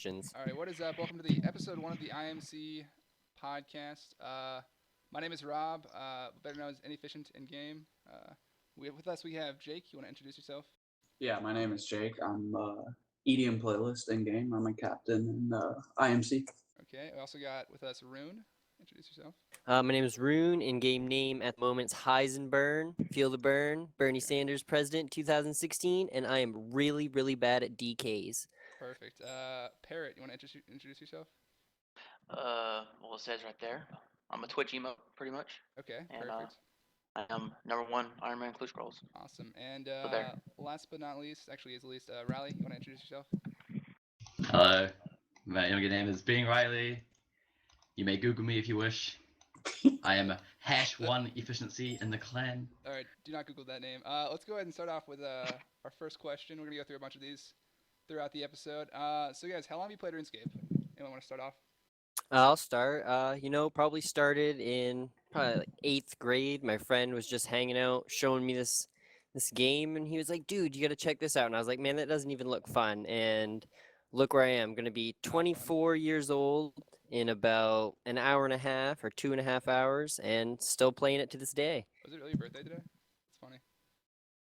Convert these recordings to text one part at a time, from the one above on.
questions. All right, what is up? Welcome to the episode one of the IMC Podcast. My name is Rob, better known as Inefficient in Game. With us, we have Jake. You want to introduce yourself? Yeah, my name is Jake. I'm EDM playlist in game. I'm a captain in IMC. Okay. We also got with us Rune. Introduce yourself. My name is Rune. In-game name at the moment's Heisenburn. Feel the burn. Bernie Okay. Sanders, president, 2016, and I am really, really bad at DKs. Perfect. Parrot, you want to introduce yourself? Well, it says right there. I'm a Twitch emo, pretty much. Okay. And Perfect. I am #1 Ironman Clue Scrolls. Awesome. And there. last but not least, actually is the least, Riley, you want to introduce yourself? Hello, my younger name is Being Riley. You may Google me if you wish. I am #1 efficiency in the clan. All right. Do not Google that name. Let's go ahead and start off with our first question. We're gonna go through a bunch of these throughout the episode. So guys, how long have you played RuneScape? Anyone want to start off? I'll start. Probably started in probably like 8th grade. My friend was just hanging out, showing me this game, and he was like, "Dude, you got to check this out." And I was like, "Man, that doesn't even look fun." And look where I am. Going to be 24 years old in about an hour and a half or 2.5 hours, and still playing it to this day. Was it really your birthday today? It's funny.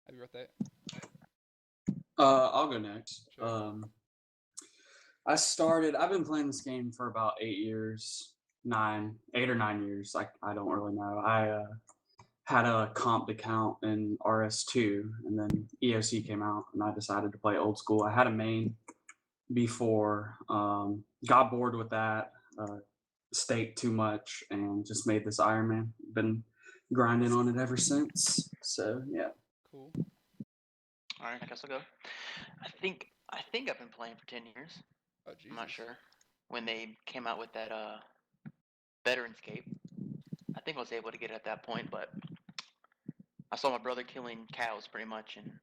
Happy birthday. I'll go next. Sure. I've been playing this game for about 8 or 9 years. I don't really know. I had a comp account in RS2, and then EOC came out, and I decided to play old school. I had a main before, got bored with that, staked too much, and just made this Ironman. Been grinding on it ever since. So yeah. Cool. All right, I guess I'll go. I think I've been playing for 10 years. Oh, Jesus. I'm not sure. When they came out with that Veterans-scape, I think I was able to get it at that point, but I saw my brother killing cows pretty much, and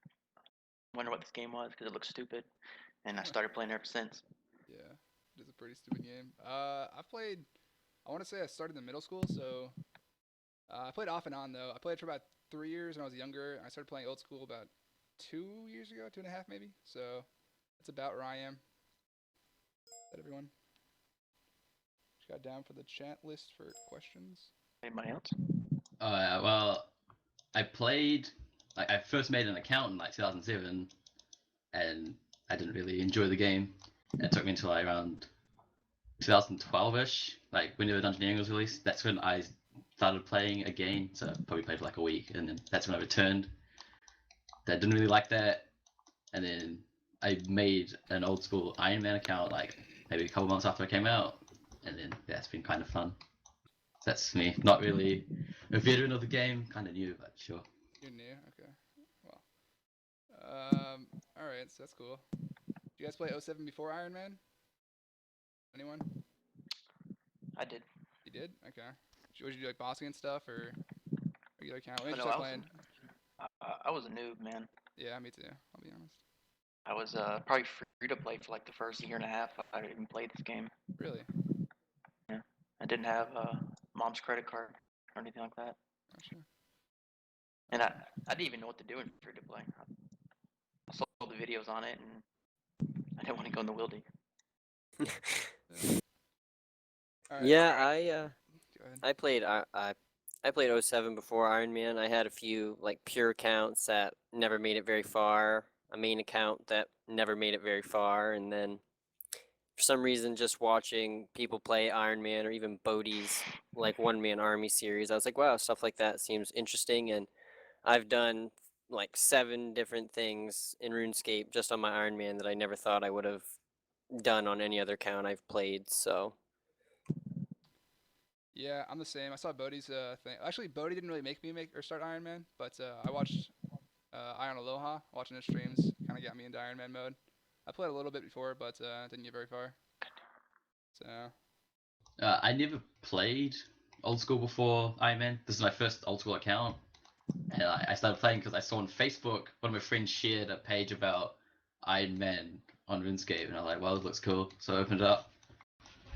wonder what this game was because it looked stupid, and I started playing ever since. Yeah, it is a pretty stupid game. I want to say I started in middle school, so I played off and on though. I played for about 3 years when I was younger. I started playing old school about 2 years ago, 2.5 maybe. So that's about where I am. Is that everyone? Just got down for the chat list for questions. Anybody else? Well, I first made an account in like 2007, and I didn't really enjoy the game. It took me until like around 2012ish, like when the Dungeoneering was released. That's when I started playing again. So I probably played for like a week, and then that's when I returned. I didn't really like that, and then I made an old school Ironman account like maybe a couple months after I came out, and then yeah, it's been kind of fun. That's me. Not really a veteran of the game, kind of new, but sure. You're new, okay. Well, all right, so that's cool. Did you guys play 07 before Iron Man? Anyone? I did. You did? Okay. What did you do, like bossing and stuff, or regular account? When did Oh, you no, start I playing? I was a noob, man. Yeah, me too. I'll be honest. I was probably free to play for like the first year and a half. I didn't even play this game. Really? Yeah, I didn't have mom's credit card or anything like that, Gotcha. and I didn't even know what to do in free to play. I saw all the videos on it, and I didn't want to go in the wildy. All right. Yeah, Go ahead. I played 07 before Iron Man. I had a few like pure accounts that never made it very far, a main account that never made it very far, and then for some reason just watching people play Iron Man or even Bodhi's like one-man army series, I was like, wow, stuff like that seems interesting, and I've done like 7 different things in RuneScape just on my Iron Man that I never thought I would have done on any other account I've played, so Yeah, I'm the same. I saw Bodhi's thing. Actually, Bodhi didn't really make me start Iron Man, but I watched Iron Aloha, watching his streams, kind of got me into Iron Man mode. I played a little bit before, but didn't get very far. So I never played old school before Iron Man. This is my first old school account, and I started playing because I saw on Facebook one of my friends shared a page about Iron Man on RuneScape, and I was like, well, this looks cool. So I opened it up.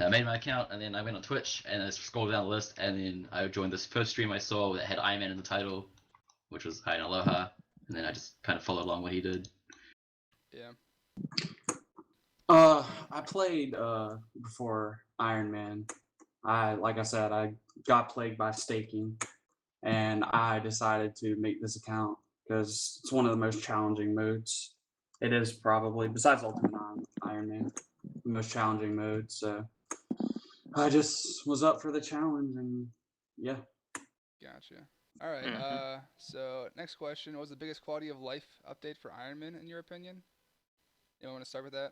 I made my account, and then I went on Twitch, and I scrolled down the list, and then I joined this first stream I saw that had Iron Man in the title, which was Iron Aloha, and then I just kind of followed along what he did. yeah. I played before Ironman. Like I said, I got plagued by staking, and I decided to make this account because it's one of the most challenging modes. It is probably, besides Ultimate Ironman, the most challenging mode. So I just was up for the challenge, and yeah. Gotcha. All right. Mhm. So next question: what was the biggest quality of life update for Ironman in your opinion? You want to start with that?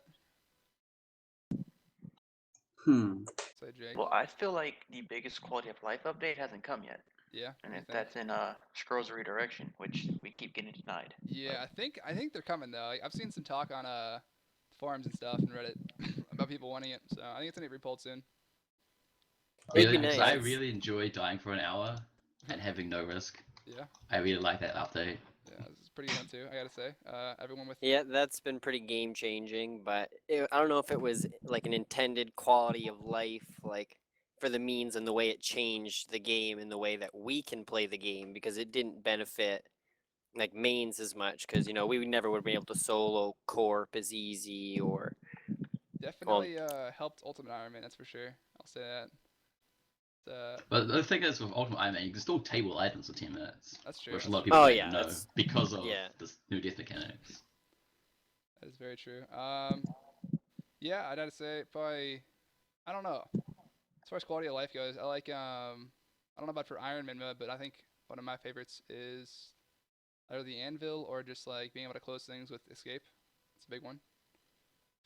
Say Jake. Well, I feel like the biggest quality of life update hasn't come yet, Yeah. and What do you if think? that's in Scrolls Redirection, which we keep getting denied. Yeah, I think they're coming though. I've seen some talk on forums and stuff and Reddit about people wanting it. So I think it's gonna get repulled soon. It'd Really, be because nice. I really enjoy dying for an hour and having no risk. Yeah. I really like that update. Yeah, this is a pretty good one too. I gotta say. Everyone with Yeah, that's been pretty game changing, but I don't know if it was like an intended quality of life, like for the means and the way it changed the game and the way that we can play the game, because it didn't benefit like mains as much, because we never would have been able to solo corp as easy or definitely helped Ultimate Ironman. That's for sure. I'll say that. But the thing is, with Ultimate Iron Man, you can still table items for 10 minutes, That's true. which a That's lot of true. people Oh, don't yeah, know that's- because of yeah. this new death mechanics. That is very true. Yeah, I'd have to say probably. I don't know. As far as quality of life goes, I like I don't know about for Ironman mode, but I think one of my favorites is either the anvil or just like being able to close things with escape. It's a big one.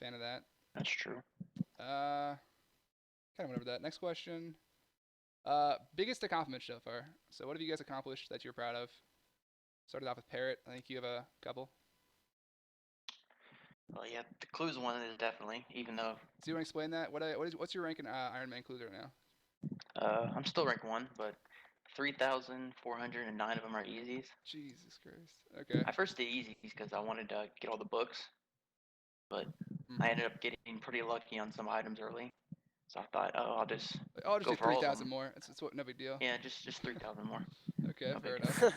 Fan of that. That's true. Kind of went over that. Next question. Biggest accomplishment so far. So what have you guys accomplished that you're proud of? Started off with Parrot. I think you have a couple. Well, yeah, the clues one is definitely, even though Do you want to explain that? What's your rank in Ironman clues right now? I'm still ranked 1, but 3,409 of them are easies. Jesus Christ. Okay. I first did easies because I wanted to get all the books, but Mhm. I ended up getting pretty lucky on some items early. So I thought, oh, I'll just I'll just go do for all of 3,000 them. more. It's no big deal. Yeah, just 3,000 more. Okay, No fair big enough.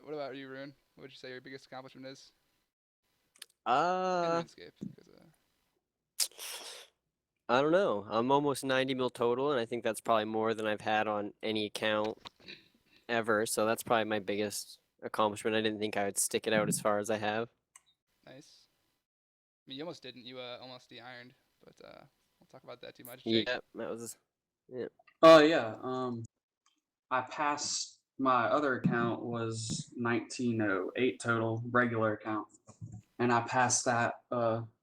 What about you, Rune? What would you say your biggest accomplishment is? In RuneScape, I don't know. I'm almost 90 mil total, and I think that's probably more than I've had on any account ever. So that's probably my biggest accomplishment. I didn't think I would stick it out as far as I have. nice. I mean, you almost didn't. You almost de-ironed, but we'll talk about that too much. Jake. Yeah, that was. Oh yeah. I passed my other account was 1908 total regular account, and I passed that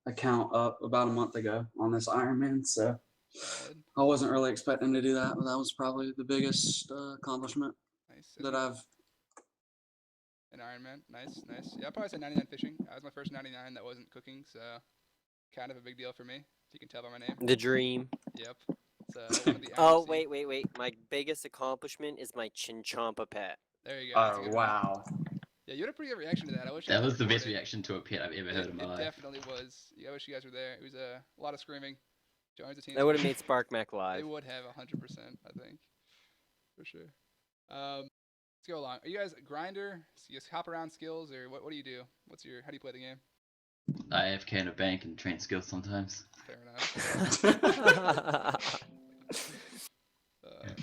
account up about a month ago on this Ironman. So Solid. I wasn't really expecting to do that, but that was probably the biggest accomplishment Nice. that I've. An Ironman. Nice, nice. Yeah, I probably said 99 fishing. That was my first 99 that wasn't cooking, so kind of a big deal for me. If you can tell by my name. The dream. Yep. It's one of the Oh, IMC. wait. My biggest accomplishment is my Chinchompa pet. There you go. That's a Oh good one. wow. Yeah, you had a pretty good reaction to that. I wish I That had was the best recorded. reaction to a pet I've ever heard in my It life. definitely was. Yeah, I wish you guys were there. It was a lot of screaming. Joins the team. That would have made Spark Mac They live. would have 100%, I think, for sure. Let's go along. Are you guys a grinder? So you just hop around skills, or what do you do? How do you play the game? I AFK in a bank and train skills sometimes. Fair enough.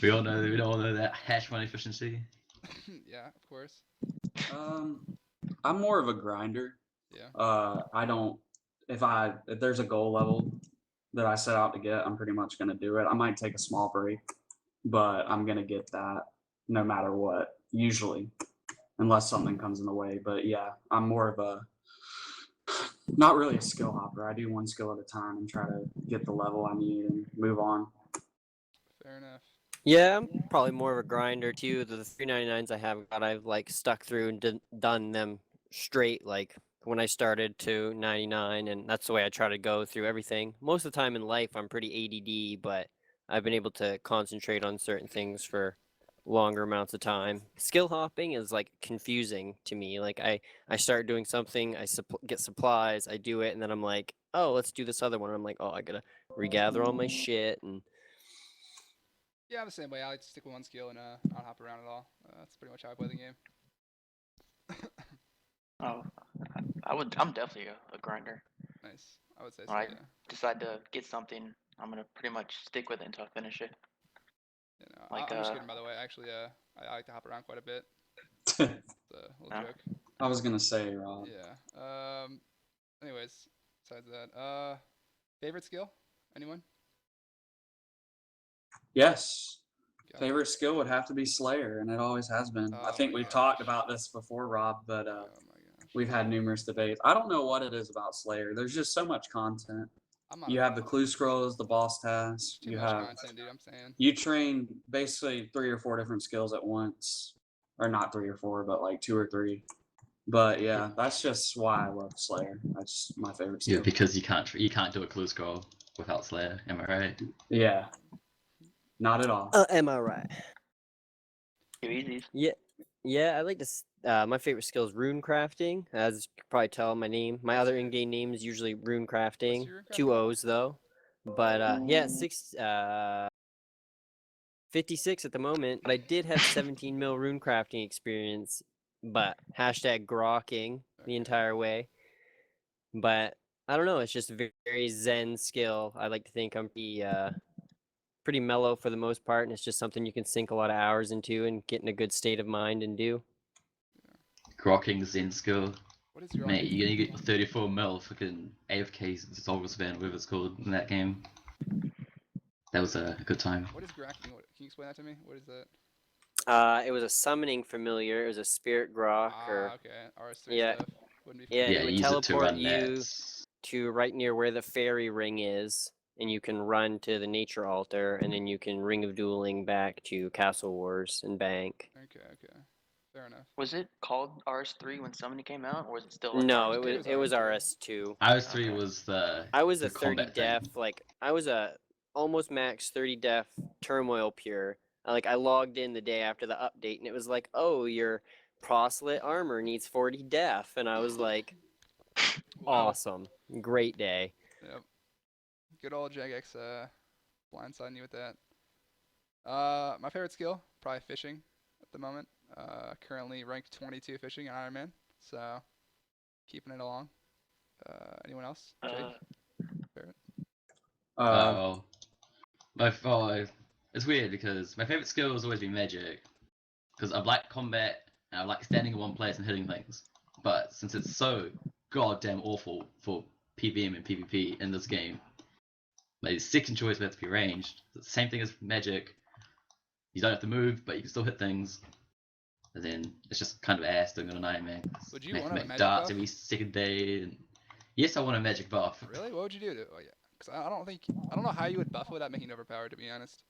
We all know that hash money efficiency. Yeah, of course. I'm more of a grinder. Yeah. I don't. If there's a goal level that I set out to get, I'm pretty much gonna do it. I might take a small break, but I'm gonna get that no matter what. Usually, unless something comes in the way. But yeah, I'm more of a not really a skill hopper. I do one skill at a time and try to get the level I need and move on. Fair enough. Yeah, I'm probably more of a grinder too. The 399s I have got, I've like stuck through and done them straight. Like when I started to 99, and that's the way I try to go through everything. Most of the time in life, I'm pretty ADD, but I've been able to concentrate on certain things for longer amounts of time. Skill hopping is like confusing to me. Like I start doing something, I get supplies, I do it, and then I'm like, oh, let's do this other one. And I'm like, oh, I gotta regather all my shit and. Yeah, I'm the same way. I like to stick with one skill and not hop around at all. That's pretty much how I play the game. Oh, I'm definitely a grinder. Nice. I would say so. When I Yeah. decide to get something, I'm gonna pretty much stick with it until I finish it. You know, Like, I'm just kidding, by the way. Actually, I like to hop around quite a bit. It's a little Huh? joke. I was gonna say, Rob. Yeah. Anyways, besides that, favorite skill? Anyone? Yes. Got it. Favorite skill would have to be Slayer, and it always has been. I Oh think my we've gosh. talked about this before, Rob, but Oh my gosh. we've had numerous debates. I don't know what it is about Slayer. There's just so much content. I'm not You a have the fan. clue scrolls, the boss tasks. Too You much have content, dude. I'm saying. you train basically 3 or 4 different skills at once, or not 3 or 4, but like 2 or 3. But yeah, that's just why I love Slayer. That's my favorite Yeah, skill. because you can't do a clue scroll without Slayer. Am I right? Yeah, not at all. Am I right? Too easy. Yeah, I like to. My favorite skill is rune crafting. As you can probably tell, my other in-game name is usually rune crafting. your rune crafting 2 level? O's though. But yeah, 56 at the moment. But I did have 17 mil rune crafting experience. But hashtag grokking the Okay. entire way. But I don't know. It's just a very zen skill. I like to think I'm pretty mellow for the most part, and it's just something you can sink a lot of hours into and get in a good state of mind and do. Grokking Zen skill. What is your Mate, you're gonna get 34 mil fucking AFK Soul Span, whatever it's called in that game. That was a good time. What is grokking? Can you explain that to me? What is that? It was a summoning familiar. It was a spirit grok, or Okay. RS3 Yeah. stuff. Wouldn't be Yeah, familiar. it would use it to teleport run you nets. to right near where the fairy ring is, and you can run to the nature altar, and then you can ring of dueling back to Castle Wars and bank. Okay. Fair enough. Was it called RS3 when Summoning came out, or was it still like No, RS2? it was RS2. RS2. RS3 Okay. was the I was the a 30 combat thing. def, like I was a almost max 30 def turmoil pure. Like I logged in the day after the update, and it was like, oh, your proselyte armor needs 40 def, and I was like, Wow. awesome, great day. Yep. Good old Jagex blindsiding you with that. My favorite skill, probably fishing at the moment. Currently ranked 22 fishing in Ironman, so keeping it along. Anyone else? Jake? Favorite? Uh, It's weird because my favorite skill has always been magic. Because I like combat and I like standing in one place and hitting things. But since it's so goddamn awful for PvM and PvP in this game, my second choice would have to be ranged. It's the same thing as magic. You don't have to move, but you can still hit things. And then it's just kind of ass doing it on Iron Man. Would you want a make magic darts buff? every second day. And yes, I want a magic buff. Really? What would you do? Oh yeah. Cause I don't know how you would buff it without making it overpowered. To be honest.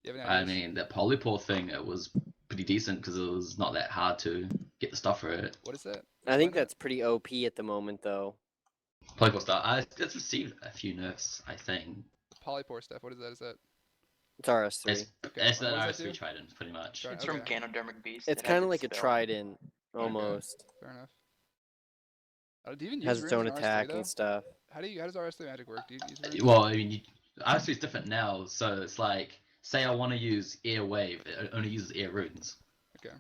Do you have any I ideas? mean, that polypore thing, it was pretty decent because it was not that hard to get the stuff for it. What is that? I think Explain that's pretty OP at the moment, though. Polypore stuff, it's received a few nerfs, I think. that. Polypore stuff. What is that? Is that? It's RS3. It's, Okay, it's what an does that do? RS3 Trident, pretty much. Trident. It's from Okay. Ganodermic Beast. It's It has kind of its like a spell. trident, almost. Fair enough. Do you even It has use its runes own in RS3 attack though? and stuff. How does RS3 magic work? Do you use runes? Well, I mean, RS3 is different now, so it's like, say I want to use Air Wave, it only uses Air runes. Okay.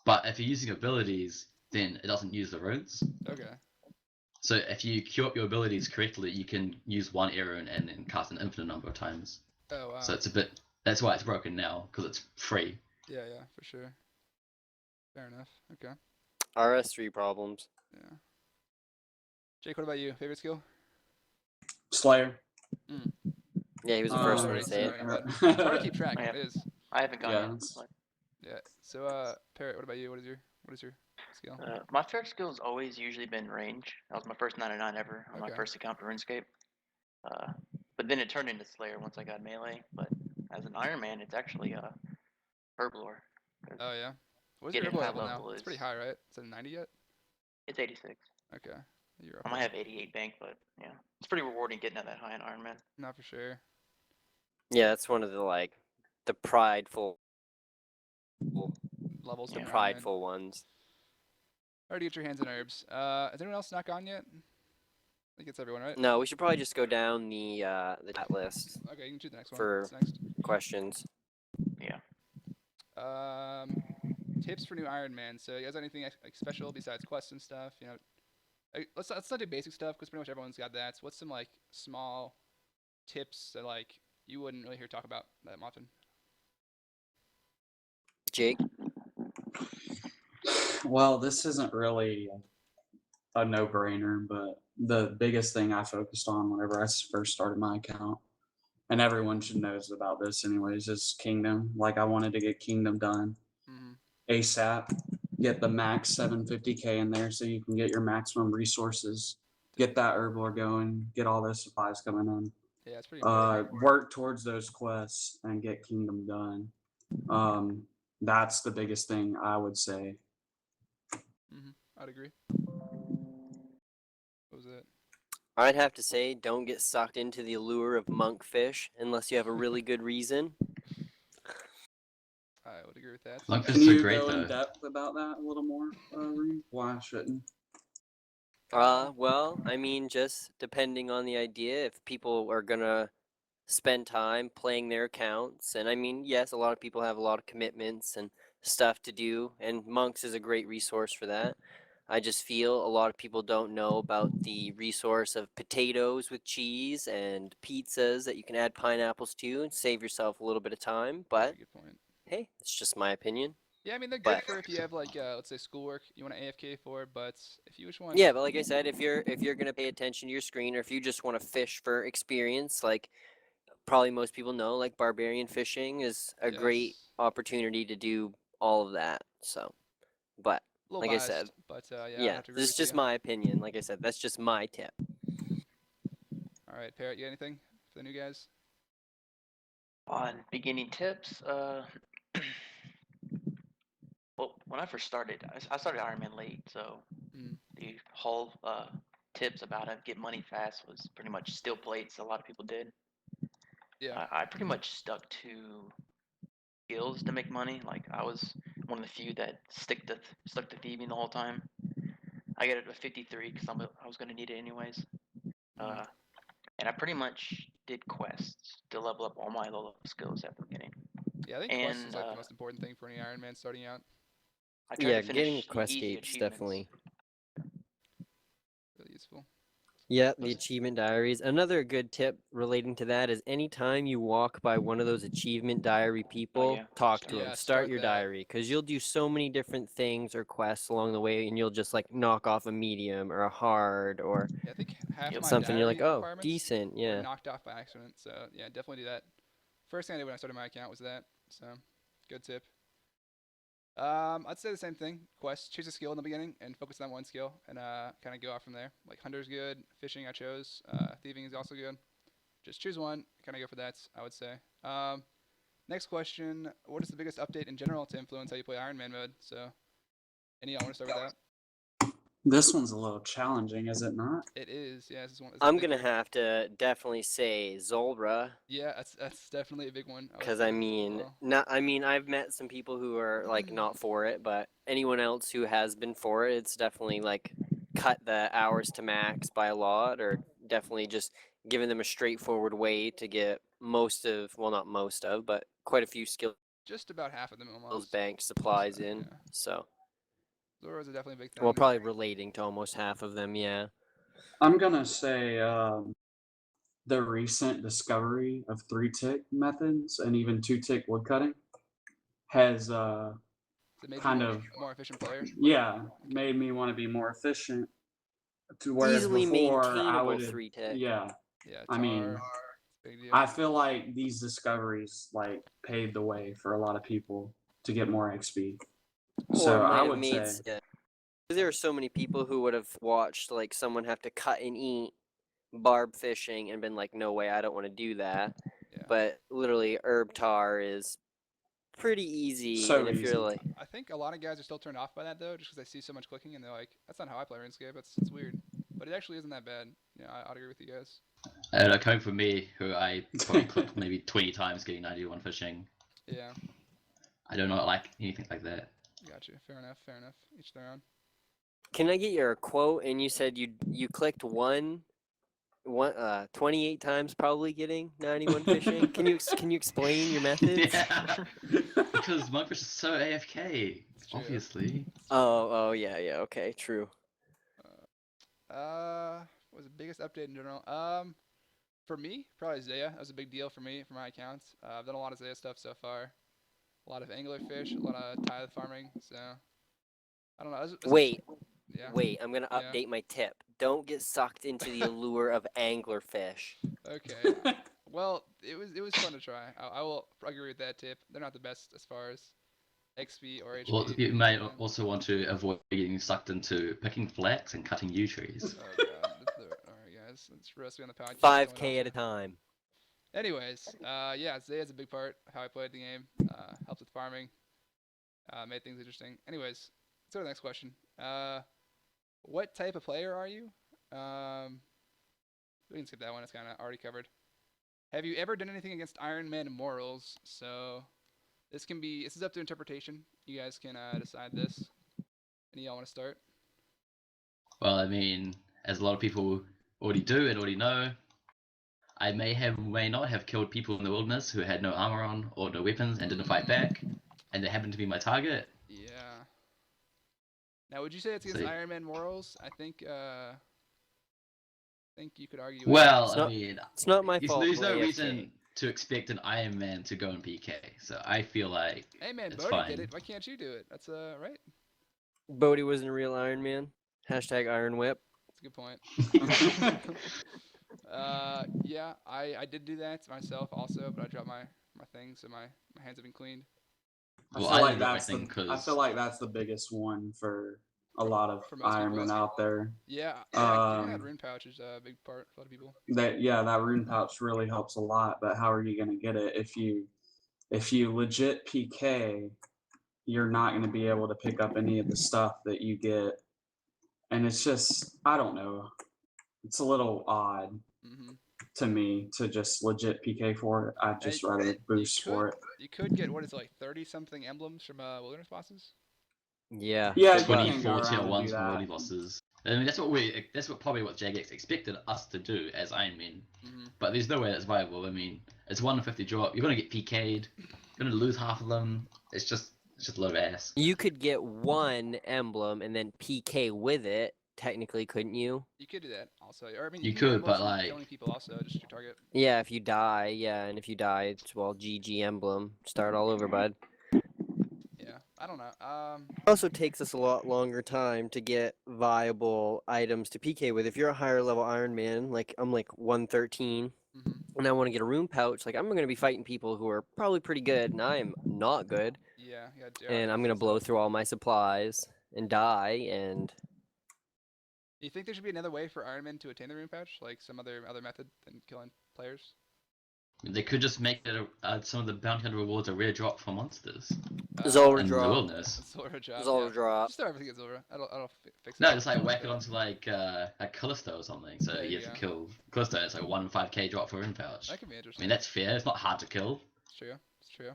But if you're using abilities, then it doesn't use the runes. Okay. So if you queue up your abilities correctly, you can use one Air rune and then cast an infinite number of times. Oh wow. So it's a bit. That's why it's broken now, because it's free. Yeah, for sure. Fair enough. Okay. RS3 problems. Yeah. Jake, what about you? Favorite skill? Slayer. Yeah, he was the first Um, one to say it. It's hard to keep track. Yeah. It is. I haven't gone Yeah, yet. that's- but, Yeah. So, Parrot, what about you? What is your skill? my favorite skill has always usually been range. That was my first 99 ever on my Okay. first account for RuneScape. But then it turned into Slayer once I got melee. But as an Iron Man, it's actually Herblore. 'cause Oh yeah. What's getting your high level now? level It's pretty is- high, right? Is it 90 yet? It's 86. Okay. You're up I might there. have 88 bank, but yeah, it's pretty rewarding getting that high in Iron Man. Not for sure. Yeah, that's one of the prideful Levels. the in Iron Man. prideful ones. Alright, get your hands in herbs. Has anyone else not gone yet? I think it's everyone, right? No, we should probably just go down the chat list Okay, you can choose the next one. For- What's next? questions. Yeah. Tips for new Iron Man. So you guys got anything like special besides quests and stuff? You know, let's not do basic stuff because pretty much everyone's got that. So what's some like small tips that like you wouldn't really hear talk about that often? Jake? Well, this isn't really a no-brainer, but the biggest thing I focused on whenever I first started my account, and everyone should knows about this anyways, is Kingdom. Like I wanted to get Kingdom done ASAP, get the max 750k in there so you can get your maximum resources, get that herblore going, get all those supplies coming in. Yeah, it's pretty important. Work towards those quests and get Kingdom done. That's the biggest thing I would say. I'd agree. What was it? I'd have to say, don't get sucked into the allure of monkfish unless you have a really good reason. I would agree with that. Monkfish Can are you great go in though. depth about that a little more, Reed? Why shouldn't? Well, I mean, just depending on the idea, if people are gonna spend time playing their accounts, and I mean, yes, a lot of people have a lot of commitments and stuff to do, and Monks is a great resource for that. I just feel a lot of people don't know about the resource of potatoes with cheese and pizzas that you can add pineapples to and save yourself a little bit of time. That's But a good point. hey, it's just my opinion. Yeah, I mean they're good But for if you have like let's say schoolwork you want to AFK for, but if you just want yeah, but like I said, if you're gonna pay attention to your screen, or if you just want to fish for experience, like probably most people know, like barbarian fishing is a great Yes. opportunity to do all of that. So, but a little like biased, I said, but yeah, I'd yeah, have to agree this is with just you. my opinion. Like I said, that's just my tip. All right, Parrot, you got anything for the new guys? On beginning tips, well, when I first started, I started Ironman late, so the whole tips about it, get money fast was pretty much steel plates. A lot of people did. Yeah. I pretty much stuck to skills to make money. Like I was one of the few that stuck to thieving the whole time. I got it to 53 because I was gonna need it anyways. And I pretty much did quests to level up all my low skills at the beginning. Yeah, I think quest is And like the most important thing for any Ironman starting out. I tried Yeah, to getting finish the quest easy gapes achievements. definitely. Really useful. Yeah, the Those- achievement diaries. Another good tip relating to that is anytime you walk by one of those achievement diary people, yeah, talk start to them. Yeah, Start start your that. diary because you'll do so many different things or quests along the way, and you'll just like knock off a medium or a hard or Yeah, I think half Yep. my something. You're diary like, oh, requirements decent. were Yeah. knocked off by accident. So yeah, definitely do that. First thing I did when I started my account was that. So good tip. I'd say the same thing. Quest, choose a skill in the beginning and focus on one skill and kind of go out from there. Like hunter's good, fishing I chose, thieving is also good. Just choose one, kind of go for that. I would say. Next question: what is the biggest update in general to influence how you play Ironman mode? So, I want to start with that. This one's a little challenging, is it not? It is, yeah. This is one. I'm gonna have to definitely say Zolra. Yeah, that's definitely a big one. Because I mean, I've met some people who are like not for it, but anyone else who has been for it, it's definitely like cut the hours to max by a lot, or definitely just giving them a straightforward way to get most of, well, not most of, but quite a few skills just about half of them almost. banked supplies in. Yeah. So, Zoras are definitely a big thing. well, probably relating to almost half of them, yeah. I'm gonna say the recent discovery of 3-tick methods and even 2-tick woodcutting has So it made kind you of a more efficient player. made me want to be more efficient. To whereas Easily before I maintainable would 3-tick. Yeah, I mean, big deal. I feel like these discoveries like paved the way for a lot of people to get more XP. So Or might I have would made say there are so many people who would have watched like someone have to cut and eat barb fishing and been like, no way, I don't want to do that. Yeah. But literally herb tar is pretty easy. So and if easy. you're like, I think a lot of guys are still turned off by that though, just because they see so much clicking and they're like, "That's not how I play RuneScape." It's weird, but it actually isn't that bad. Yeah, I'd agree with you guys. Coming from me, who I probably clicked maybe 20 times getting 91 fishing. Yeah. I don't know like anything like that. Gotcha. Fair enough. Each their own. can I get your quote? And you said you clicked one 28 times probably getting 91 fishing. Can you explain your methods? Yeah, because Monkfish is so AFK, It's true. obviously. Oh yeah, okay, true. What was the biggest update in general? For me, probably Zaya. That was a big deal for me, for my accounts. I've done a lot of Zaya stuff so far. A lot of anglerfish, a lot of tithe farming. So I don't know. Wait, Yeah. wait, I'm gonna Yeah. update my tip. Don't get sucked into the allure of anglerfish. Okay. Well, it was fun to try. I will agree with that tip. They're not the best as far as XP or HP. Well, you may yeah. also want to avoid getting sucked into picking flax and cutting yew trees. Oh god. Alright guys, let's rest on the podcast. 5K at a time. Anyways, yeah, Zaya's a big part of how I played the game. Helped with farming. Made things interesting. Anyways, let's go to the next question. What type of player are you? We can skip that one. It's kind of already covered. Have you ever done anything against Ironman morals? So this is up to interpretation. You guys can decide this. Any of y'all want to start? Well, I mean, as a lot of people already do and already know, I may not have killed people in the wilderness who had no armor on or no weapons and didn't fight back, and they happened to be my target. Yeah. Now, would you say it's against See. Ironman morals? I think you could argue. Well, It's I not- mean, It's not my fault. there's we're no AFK. reason to expect an Iron Man to go in PK, so I feel like Hey man, it's Bodie did fine. it. Why can't you do it? That's right. Bodie wasn't a real Iron Man. Hashtag Iron Whip. That's a good point. Yeah, I did do that myself also, but I dropped my thing, so my hands have been cleaned. I Well, feel I like did that's everything 'cause- that's the biggest one for a lot of For most people. Ironmen out there. Yeah, getting that Um, rune pouch is a big part for a lot of people. that rune pouch really helps a lot, but how are you going to get it if you legit PK? You're not going to be able to pick up any of the stuff that you get, and it's just, I don't know, it's a little odd hmm to me to just legit PK for it. I'd just rather boost for it. You could get what is it, like 30 something emblems from wilderness bosses. Yeah. Yeah, good luck. 24 tier and 1s do for that. early bosses. I mean, that's probably what Jagex expected us to do as Iron Men. hmm But there's no way that's viable. I mean, it's 1 in 50 drop. You're gonna get PK'd. You're gonna lose half of them. It's just a load of ass. You could get one emblem and then PK with it. Technically, couldn't you? You could do that also. Or I mean, You can get could, emblems but, from like- killing people also, just your target. Yeah, if you die. Yeah, and if you die, it's well GG emblem. Start all over, bud. Yeah, I don't know. It also takes us a lot longer time to get viable items to PK with. If you're a higher level Iron Man, like I'm like 113, hmm and I want to get a rune pouch, like I'm going to be fighting people who are probably pretty good, and I am not good, Yeah, and I'm going to blow through all my supplies and die, and You think there should be another way for Iron Man to attain the rune pouch, like some other method than killing players? They could just make it some of the bounty hunter rewards a rare drop for monsters Zolra in the drop. wilderness. Zolra drop. Zolra yeah. drop. Just throw everything at Zolra. I'll fix it. No, just like whack it onto like Callisto or something. So There you you have to go. kill Callisto. It's like 1 in 5k drop for rune pouch. That could be I interesting. mean, that's fair. It's not hard to kill. It's true. It's true.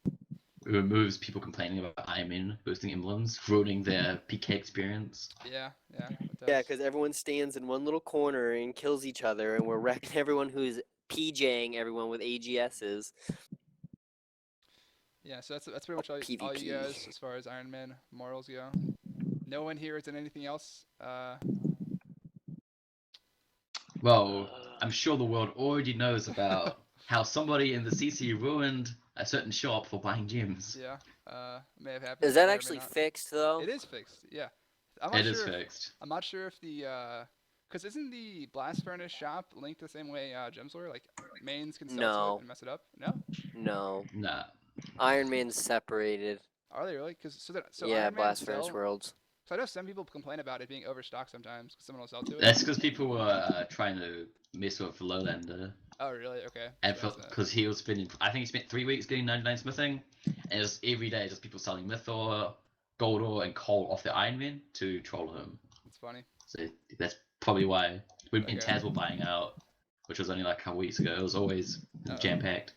It removes people complaining about Iron Man boosting emblems, ruining their PK experience. Yeah. It Yeah, does. because everyone stands in one little corner and kills each other, and we're wrecking everyone who's PJing everyone with AGSs. Yeah, so that's pretty much all you PvP. guys as far as Iron Man morals go. No one here is in anything else. Well, I'm sure the world already knows about how somebody in the CC ruined a certain shop for buying gems. Yeah. May have happened. Is that may or may actually not. fixed though? It is fixed. Yeah. I'm not It is sure. fixed. I'm not sure if the because isn't the blast furnace shop linked the same way Gems lore? Like mains can sell to No. it and mess it up. No. No. Nah. Iron Man's separated. Are they really? Because so yeah, Iron Man Blast Furnace sell- Worlds. So I know some people complain about it being overstocked sometimes because someone will sell to it. That's because people were trying to mess with Lowlander. Oh really? Okay. And So that's that. because he was spending, I think he spent 3 weeks getting 99 smithing, and it was every day just people selling myth ore, gold ore, and coal off the Iron Man to troll him. It's funny. So that's probably why when Okay. Taz were buying out, which was only like a couple weeks ago, it was always Uh-oh. jam packed.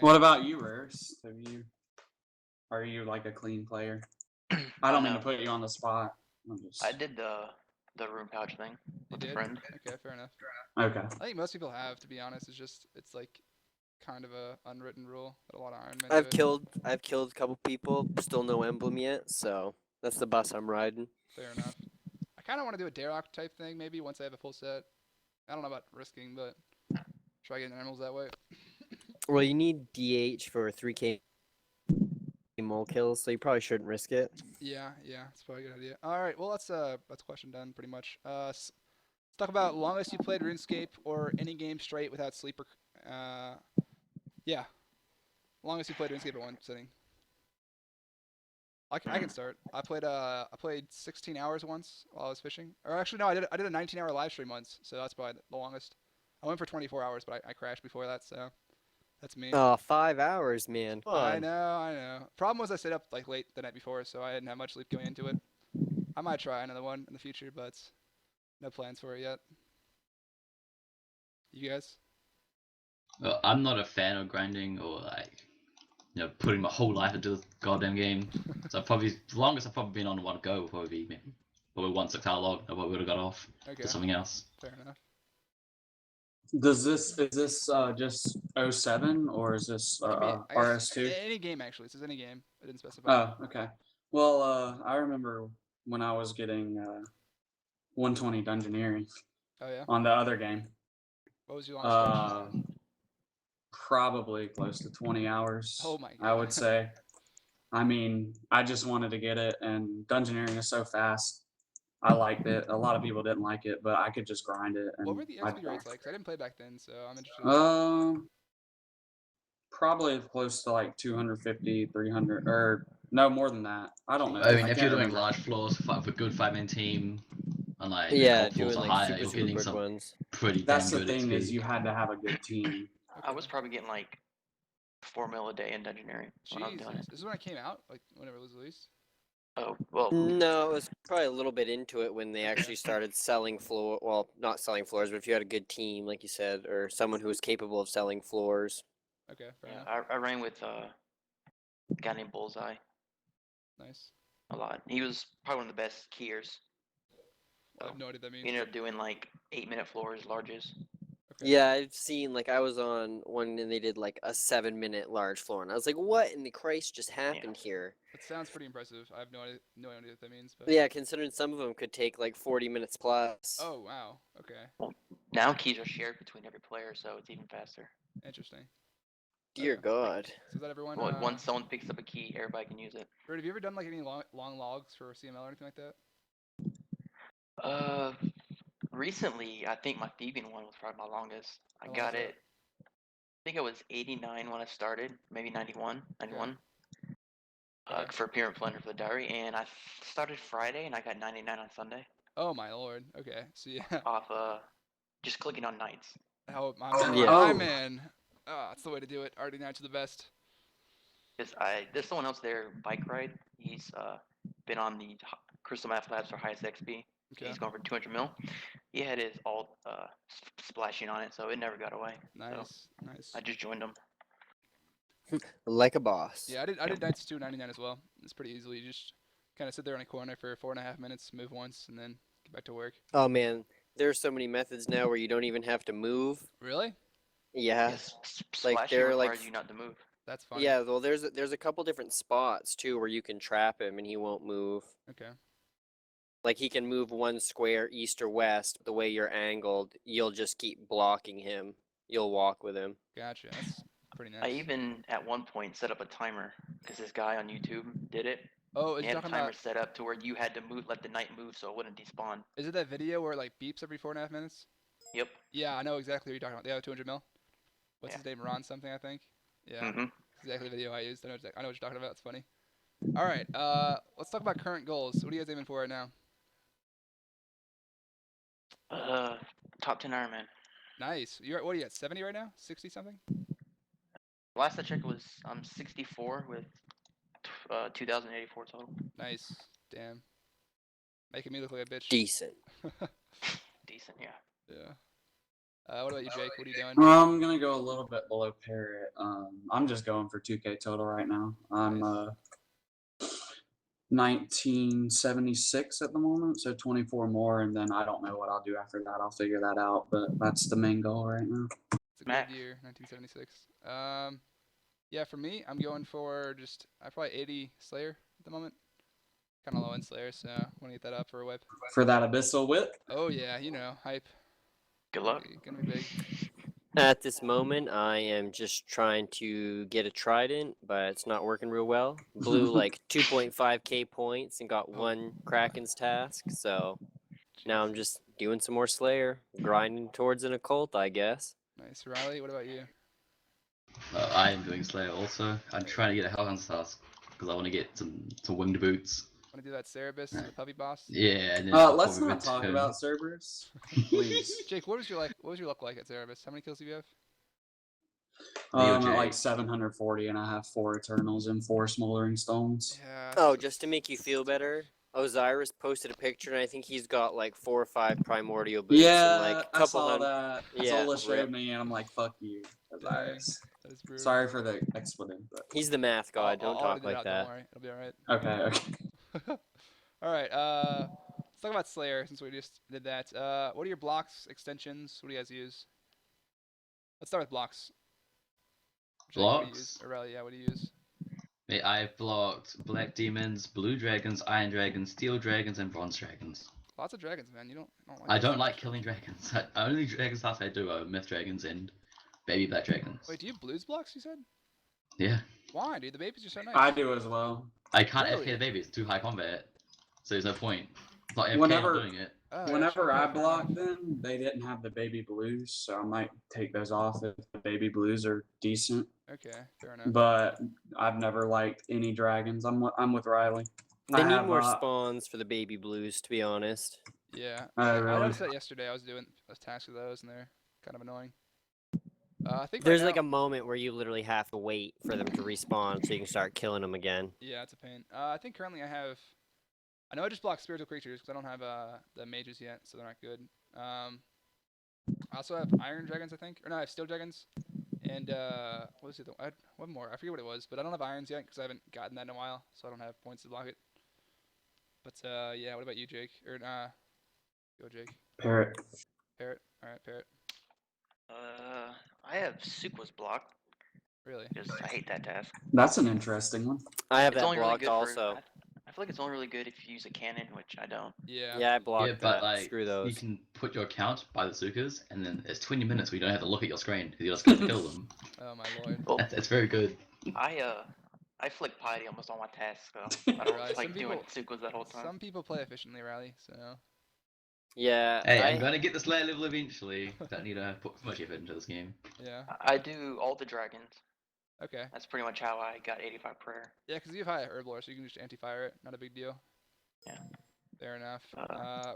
What about you, Rarest? Are you like a clean player? I don't mean to put you on the spot. I did the rune pouch thing You with a did? friend. Okay, fair enough. Okay. I think most people have, to be honest. It's like kind of a unwritten rule that a lot of Iron Men do it. I've killed a couple people, still no emblem yet, so that's the bus I'm riding. Fair enough. I kind of want to do a Darelock type thing maybe once I have a full set. I don't know about risking, but try getting animals that way. Well, you need DH for 3K mole kills, so you probably shouldn't risk it. Yeah, it's probably a good idea. All right, well that's question done pretty much. Let's talk about longest you played RuneScape or any game straight without sleep. Yeah, longest you played RuneScape at one sitting. I can start. I played 16 hours once while I was fishing. Or actually no, I did a 19-hour live stream once, so that's probably the longest. I went for 24 hours, but I crashed before that, so that's me. Oh, 5 hours, man. Come I on. know. Problem was I stayed up like late the night before, so I didn't have much sleep going into it. I might try another one in the future, but no plans for it yet. You guys? Well, I'm not a fan of grinding or like, putting my whole life into this goddamn game. So the longest I've probably been on one go would probably be probably 1/6 hour log. I would have got off Okay, to something else. fair enough. Is this just 07 or is this Could be, I guess, RS2? any game actually. It says any game. I didn't specify. Oh, okay. Well, I remember when I was getting 120 Dungeoneering Oh yeah. on the other game. What was your longest stretch? Probably close to 20 hours. Oh my I would God. say. I mean, I just wanted to get it, and Dungeoneering is so fast. I liked it. A lot of people didn't like it, but I could just grind it. And What were the XP rates like? 'Cause I didn't play back then, so I'm interested. Probably close to like 250, 300, or no more than that. I don't know. I mean, if can't you're doing remember. large floors for a good 5-man team, and like Yeah, gold floors doing are like higher, super, you're super getting quick some ones. pretty That's damn the good thing XP. is you had to have a good team. I was probably getting like 4 mil a day in Dungeoneering when I was doing Jesus, it. this is when it came out, like whenever it was released. Oh, well, No, it was probably a little bit into it when they Okay. actually started selling floor. Well, not selling floors, but if you had a good team, like you said, or someone who was capable of selling floors. Okay, fair yeah, enough. I ran with a guy named Bullseye Nice. a lot. He was probably one of the best keyers. I have no idea what that We means. ended up doing like 8-minute floors, larges. Okay. Yeah, I've seen like I was on one and they did like a 7-minute large floor, and I was like, "What in the Christ just happened here?" That sounds pretty impressive. I have no idea what that means, but. Yeah, considering some of them could take like 40 minutes plus. Oh wow. Okay. Now keys are shared between every player, so it's even faster. Interesting. Dear Okay. God. So is that everyone? Well, once someone picks up a key, everybody can use it. Bird, have you ever done like any long logs for CML or anything like that? Recently, I think my Theban one was probably my longest. I How long got was that? it. I think it was 89 when I started, maybe 91. Okay. For Pyramid Plunder for the diary, and I started Friday and I got 99 on Sunday Oh my lord. Okay. So yeah. off just clicking on nights. How my Oh, man. Yeah. My man. Oh, that's the way to do it. Already Nights are the best. Cause there's someone else there, Bike Ride. He's been on the Crystal Math Labs for highest XP. Okay. He's going for 200 mil. He had his alt splashing on it, so it never got away. Nice. Nice. I just joined him. Like a boss. Yeah, I did Nights 299 as well. It's pretty easily. You just kind of sit there in a corner for 4.5 minutes, move once, and then get back to work. Oh man, there's so many methods now where you don't even have to move. Really? Yeah. Yes, like, splashing they're, like, requires you not to move. That's funny. Yeah, well there's a couple different spots too where you can trap him and he won't move. Okay. Like he can move one square east or west, but the way you're angled, you'll just keep blocking him. You'll walk with him. Gotcha. That's pretty nice. I even at one point set up a timer because this guy on YouTube did it. Oh, is He you had a talking timer about? set up to where you had to let the knight move so it wouldn't despawn. Is it that video where it like beeps every 4.5 minutes? Yep. Yeah, I know exactly what you're talking about. Yeah, 200 mil. What's Yeah. his name? Ron something, I think. Yeah. Mm-hmm. Exactly the video I used. I know what you're talking about. It's funny. All right. Let's talk about current goals. What are you guys aiming for right now? Top 10 Ironman. Nice. What are you at? 70 right now? 60 something? Last I checked was I'm 64 with 2,084 total. Nice. Damn. Making me look like a bitch. Decent. Decent, yeah. Yeah. What about you, Jake? What are you doing? Well, I'm gonna go a little bit below Parrot. I'm just going for 2K total right now. I'm Nice. 1976 at the moment, so 24 more, and then I don't know what I'll do after that. I'll figure that out, but that's the main goal right now. It's a Max. good year, 1976. Yeah, for me, I'm going for I probably 80 Slayer at the moment. kind of low in Slayer, so want to get that up for a whip. For that abyssal whip. Oh yeah, hype. Good luck. Gonna be big. At this moment, I am just trying to get a trident, but it's not working real well. Blew like 2.5k points and got one Kraken's task, so now I'm just doing some more Slayer, grinding towards an occult, I guess. Nice, Riley. What about you? I am doing Slayer also. I'm trying to get a Hellhound's task because I want to get some winged boots. Want to do that Cerebus, the puppy boss? Yeah, and then I'll Let's probably not talk return. about Cerberus, please. Jake, what was your luck like at Cerebus? How many kills do you have? At DOJ. like 740, and I have 4 Eternals and 4 Smoldering Stones. Yeah. Oh, just to make you feel better, Osiris posted a picture, and I think he's got like 4 or 5 primordial boots Yeah, and like a I couple saw hundred. that. Yeah, Zola showed rip. me, and I'm like, fuck you, Osiris. That is brutal. Sorry for the expletive, but He's the math god. Don't I'll talk edit it like out, that. Don't worry, it'll be all right. okay. All right. Let's talk about Slayer since we just did that. What are your blocks, extensions? What do you guys use? Let's start with blocks. Jake, what do you use? Blocks? Or Riley, yeah, what do you use? Yeah, I've blocked Black Demons, Blue Dragons, Iron Dragons, Steel Dragons, and Bronze Dragons. Lots of dragons, man. You don't like I those don't things. like killing dragons. Only dragons tasks I do are Myth Dragons and Baby Black Dragons. Wait, do you have blues blocks? You said? Yeah. Why, dude? The babies are so nice. I do as well. I can't Really? FK the baby, it's too high combat. So there's no point. It's not FK, Whenever- I'm doing it. Oh, yeah, Whenever sure, I fair blocked enough. them, they didn't have the baby blues, so I might take those off if the baby blues are decent. Okay, fair enough. But I've never liked any dragons. I'm with Riley. They I need have, more spawns for the baby blues, to be honest. Yeah. Oh, I really? noticed that yesterday. I was doing a task with those, and they're kind of annoying. I think There's right like now, a moment where you literally have to wait for them to respawn so you can start killing them again. Yeah, it's a pain. I think currently I know I just blocked spiritual creatures because I don't have the mages yet, so they're not good. I also have iron dragons, I think, or no, I have steel dragons, and what was it? I had one more. I forget what it was, but I don't have irons yet because I haven't gotten that in a while, so I don't have points to block it. But yeah, what about you, Jake? Or go Jake. Parrot. Parrot. All right, Parrot. I have Sukwa's block Really? because I hate that task. That's an interesting one. I have It's that only really blocked good also. I feel like it's only really good if you use a cannon, which I don't. Yeah. Yeah, I blocked Yeah, but that. like, Screw you those. can put your account by the Sukas, and then it's 20 minutes where you don't have to look at your screen, because you're just going to kill them. Oh my lord. Well, That's very good. I flick piety almost on my tasks, so I don't Right, like some doing people- Sukwas that whole time. Some people play efficiently, Riley. So Yeah, Hey, I, I'm going to get this layer level eventually. Don't need to put much effort into this game. yeah. I do all the dragons. Okay. That's pretty much how I got 85 prayer. Yeah, because you have high herb lore, so you can just anti-fire it. Not a big deal. Yeah. Fair enough.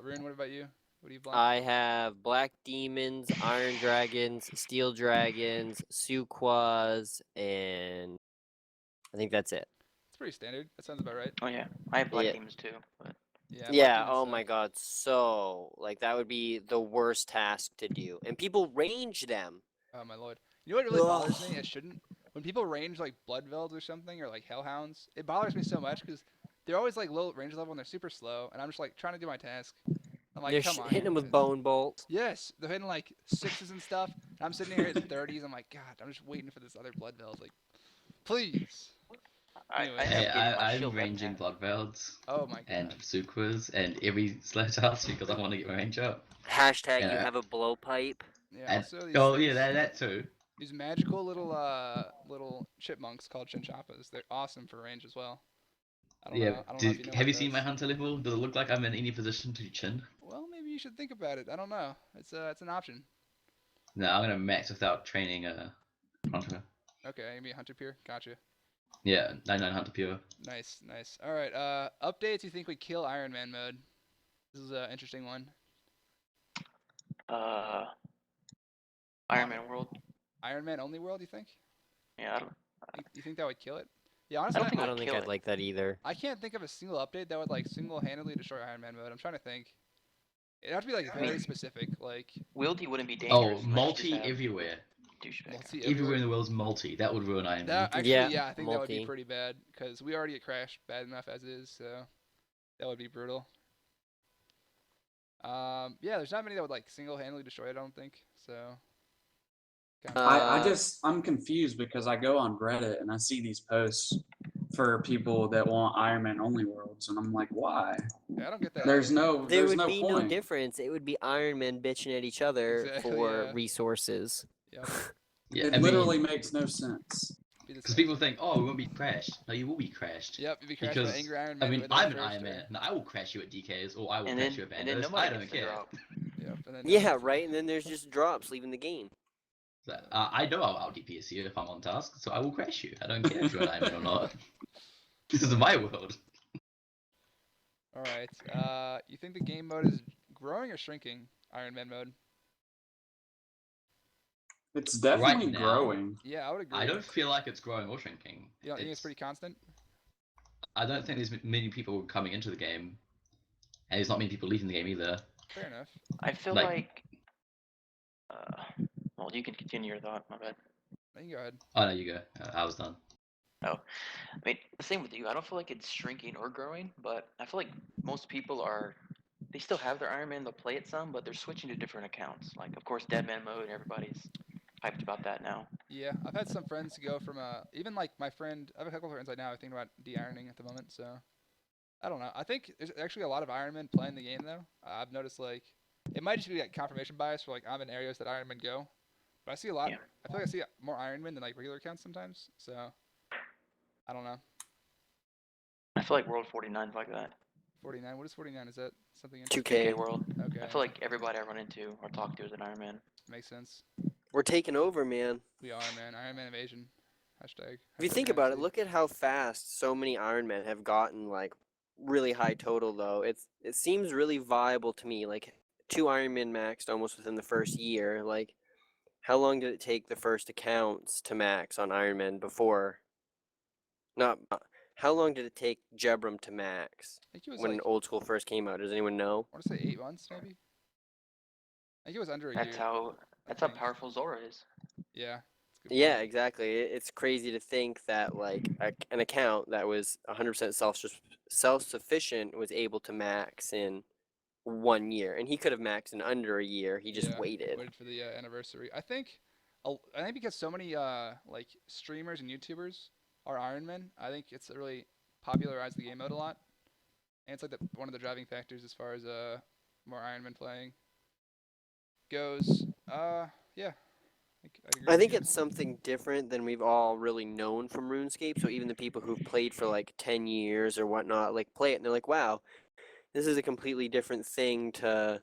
Rune, what about you? What do you block? I have black demons, iron dragons, steel dragons, Sukwas, and I think that's it. It's pretty standard. That sounds about right. Oh yeah, I have black Yeah. demons too. But Yeah. black Yeah, demons oh suck. my god, so like that would be the worst task to do. And people range them. Oh my lord. You know what really bothers Ugh. me? It shouldn't. When people range like Bloodvelds or something, or like Hellhounds, it bothers me so much because they're always like low range level and they're super slow, and I'm just like trying to do my task. I'm like, They're come on. hitting them with bone bolt. Yes, they're hitting like 6s and stuff. And I'm sitting here at 30s. I'm like, God, I'm just waiting for this other Bloodveld. Like, please. Anyway. I Hey, have getting my I'm shield up ranging now. Bloodvelds Oh my God. and Sukwas and every Slayer task because I want to get my range up. Hashtag you Yeah. have a blowpipe. Yeah. And, Also, these oh yeah, things- that too. These magical little chipmunks called chinchappas. They're awesome for range as well. I don't know. I don't know if you know Have what you seen my those- hunter level? Does it look like I'm in any position to chin? Well, maybe you should think about it. I don't know. It's an option. No, I'm gonna max without training hunter. Okay, maybe a hunter peer. Gotcha. Yeah, 99 hunter pure. Nice, nice. All right. Updates you think would kill Iron Man mode? This is an interesting one. Iron Man World. Iron Man only world, you think? Yeah, I don't. You think that would kill it? Yeah, honestly, don't think I I'd don't think kill I'd it. like that either. I can't think of a single update that would like single-handedly destroy Iron Man mode. I'm trying to think. It'd have to be like I mean- very specific, like Wieldy wouldn't be Oh, dangerous. unless you just multi have everywhere. douchebag. multi Everywhere in the world's multi. That would ruin Iron Man. That actually, Yeah, yeah, I think that would be multi. pretty bad because we already get crashed bad enough as is, so that would be brutal. Yeah, there's not many that would like single-handedly destroy it. I don't think so. Kinda- I'm confused because I go on Reddit and I see these posts for people that want Ironman only worlds, and I'm like, why? Yeah, I don't get that. There's either. no There there's would no be no point. difference. It would be Iron Men bitching at each other Exactly, for yeah. resources. Yep. Yeah, It I literally mean, makes no sense. Be the because same. people think, oh, we won't be crashed. No, you will be crashed. Yep, you'd be crashed by Because angry Iron I Man. mean, within I'm the an first Iron Man. turn. No, I will crash you at DKs, or I will And crash then you at and then Bandos. nobody I don't gets the care. drop. Yep, and then Yeah, right. And then there's just drops leaving the game. So, I know I'll DPS you if I'm on task, so I will crash you. I don't care if you're an Iron Man or not. This is my world. All right. You think the game mode is growing or shrinking? Iron Man mode. It's definitely now, growing. Yeah, I would agree. I don't feel like it's growing or shrinking. You don't think it's pretty constant? I don't think there's many people coming into the game, and there's not many people leaving the game either. Fair enough. I feel Like- like. Well, you can continue your thought. My bad. You can go ahead. Oh, no, you go. I was done. I mean, the same with you. I don't feel like it's shrinking or growing, but I feel like most people are. They still have their Iron Man. They'll play it some, but they're switching to different accounts. Like, of course, Deadman mode. Everybody's hyped about that now. Yeah, I've had some friends go from even like my friend. I have a couple of friends right now who think about de-ironing at the moment. So I don't know. I think there's actually a lot of Iron Men playing the game though. I've noticed like it might just be like confirmation bias for like I'm in areas that Iron Men go, but I see a lot. Yeah. I feel like I see more Iron Men than like regular accounts sometimes. So I don't know. I feel like World 49 is like that. 49. What is 49? Is that something? 2K. 2K World. Okay. I feel like everybody I run into or talk to is an Iron Man. Makes sense. We're taking over, man. We are, man. Iron Man invasion. Hashtag. If you hashtag think about it, IMC. look at how fast so many Iron Men have gotten like really high total though. It seems really viable to me. Like 2 Iron Men maxed almost within the first year. Like how long did it take the first accounts to max on Iron Man before? Not how long did it take Jebram to max I think it was when like, Old School first came out? Does anyone know? I want to say 8 months maybe. I think it was under a That's year. how I that's how think. powerful Zora is. Yeah. That's a good Yeah, point. exactly. It's crazy to think that like an account that was 100% self-sufficient was able to max in 1 year, and he could have maxed in under a year. He just Yeah, waited. Waited for the anniversary. I think because so many like streamers and YouTubers are Iron Men, I think it's really popularized the game mode a lot, and it's like one of the driving factors as far as more Iron Man playing goes. Yeah. I'd agree I with think you. it's something different than we've all really known from RuneScape. So even the people who've played for like 10 years or whatnot, like play it and they're like, wow, this is a completely different thing to,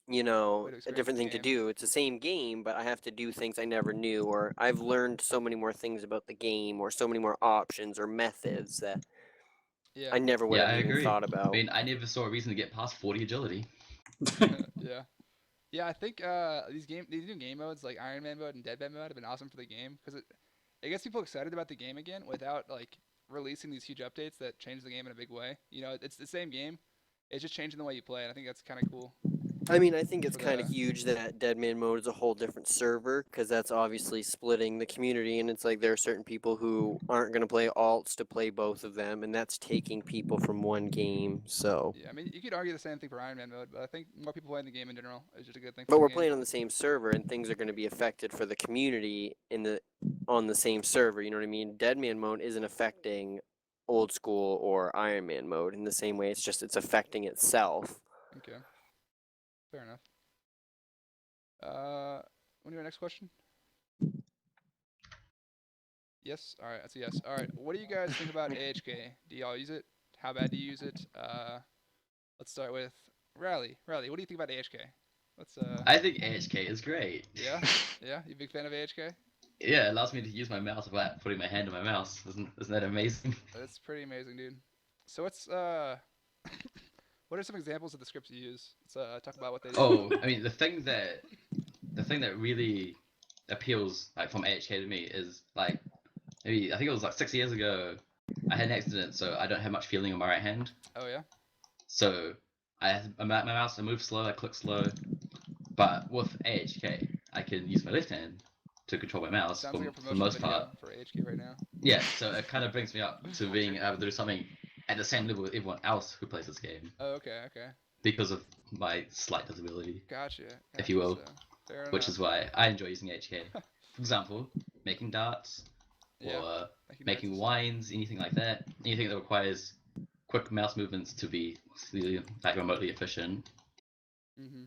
you know, Way to a experience different the thing to game. do. It's the same game, but I have to do things I never knew, or I've learned so many more things about the game, or so many more options or methods that Yeah. I never would Yeah, have I even agree. thought I about. mean, I never saw a reason to get past 40 agility. Yeah. Yeah, I think these new game modes like Iron Man mode and Deadman mode have been awesome for the game because it gets people excited about the game again without like releasing these huge updates that change the game in a big way. You know, it's the same game, it's just changing the way you play, and I think that's kind of cool. I mean, I think it's For kind of the- huge that Deadman mode is a whole different server because that's obviously splitting the community, and it's like there are certain people who aren't going to play alts to play both of them, and that's taking people from one game. So, Yeah, I mean, you could argue the same thing for Iron Man mode, but I think more people playing the game in general is just a good thing. For but the we're game. playing on the same server, and things are going to be affected for the community on the same server. You know what I mean? Deadman mode isn't affecting Old School or Iron Man mode in the same way. It's affecting itself. Okay. Fair enough. Want to do our next question? Yes. All right. That's a yes. All right. What do you guys think about AHK? Do y'all use it? How bad do you use it? Let's start with Riley. Riley, what do you think about AHK? Let's I think AHK is great. Yeah. Yeah. You a big fan of AHK? Yeah, it allows me to use my mouse without putting my hand on my mouse. Isn't that amazing? That's pretty amazing, dude. So what's what are some examples of the scripts you use? Let's talk about what they do. Oh, I mean, the thing that really appeals like from AHK to me is like maybe I think it was like 6 years ago. I had an accident, so I don't have much feeling on my right hand. Oh yeah. So my mouse, I move slow, I click slow. But with AHK, I can use my left hand to control my mouse Sounds like a for the promotional most video part. for AHK right now. Yeah, so it kind of brings me up to being able to do something at the same level with everyone else who plays this game Oh, okay. Okay. because of my slight disability, Gotcha. if you will, So, fair which enough. is why I enjoy using AHK. For example, making darts, Yeah. or Thank you, making Narcissus. wines, anything like that. Anything that requires quick mouse movements to be like remotely efficient. Mm-hmm.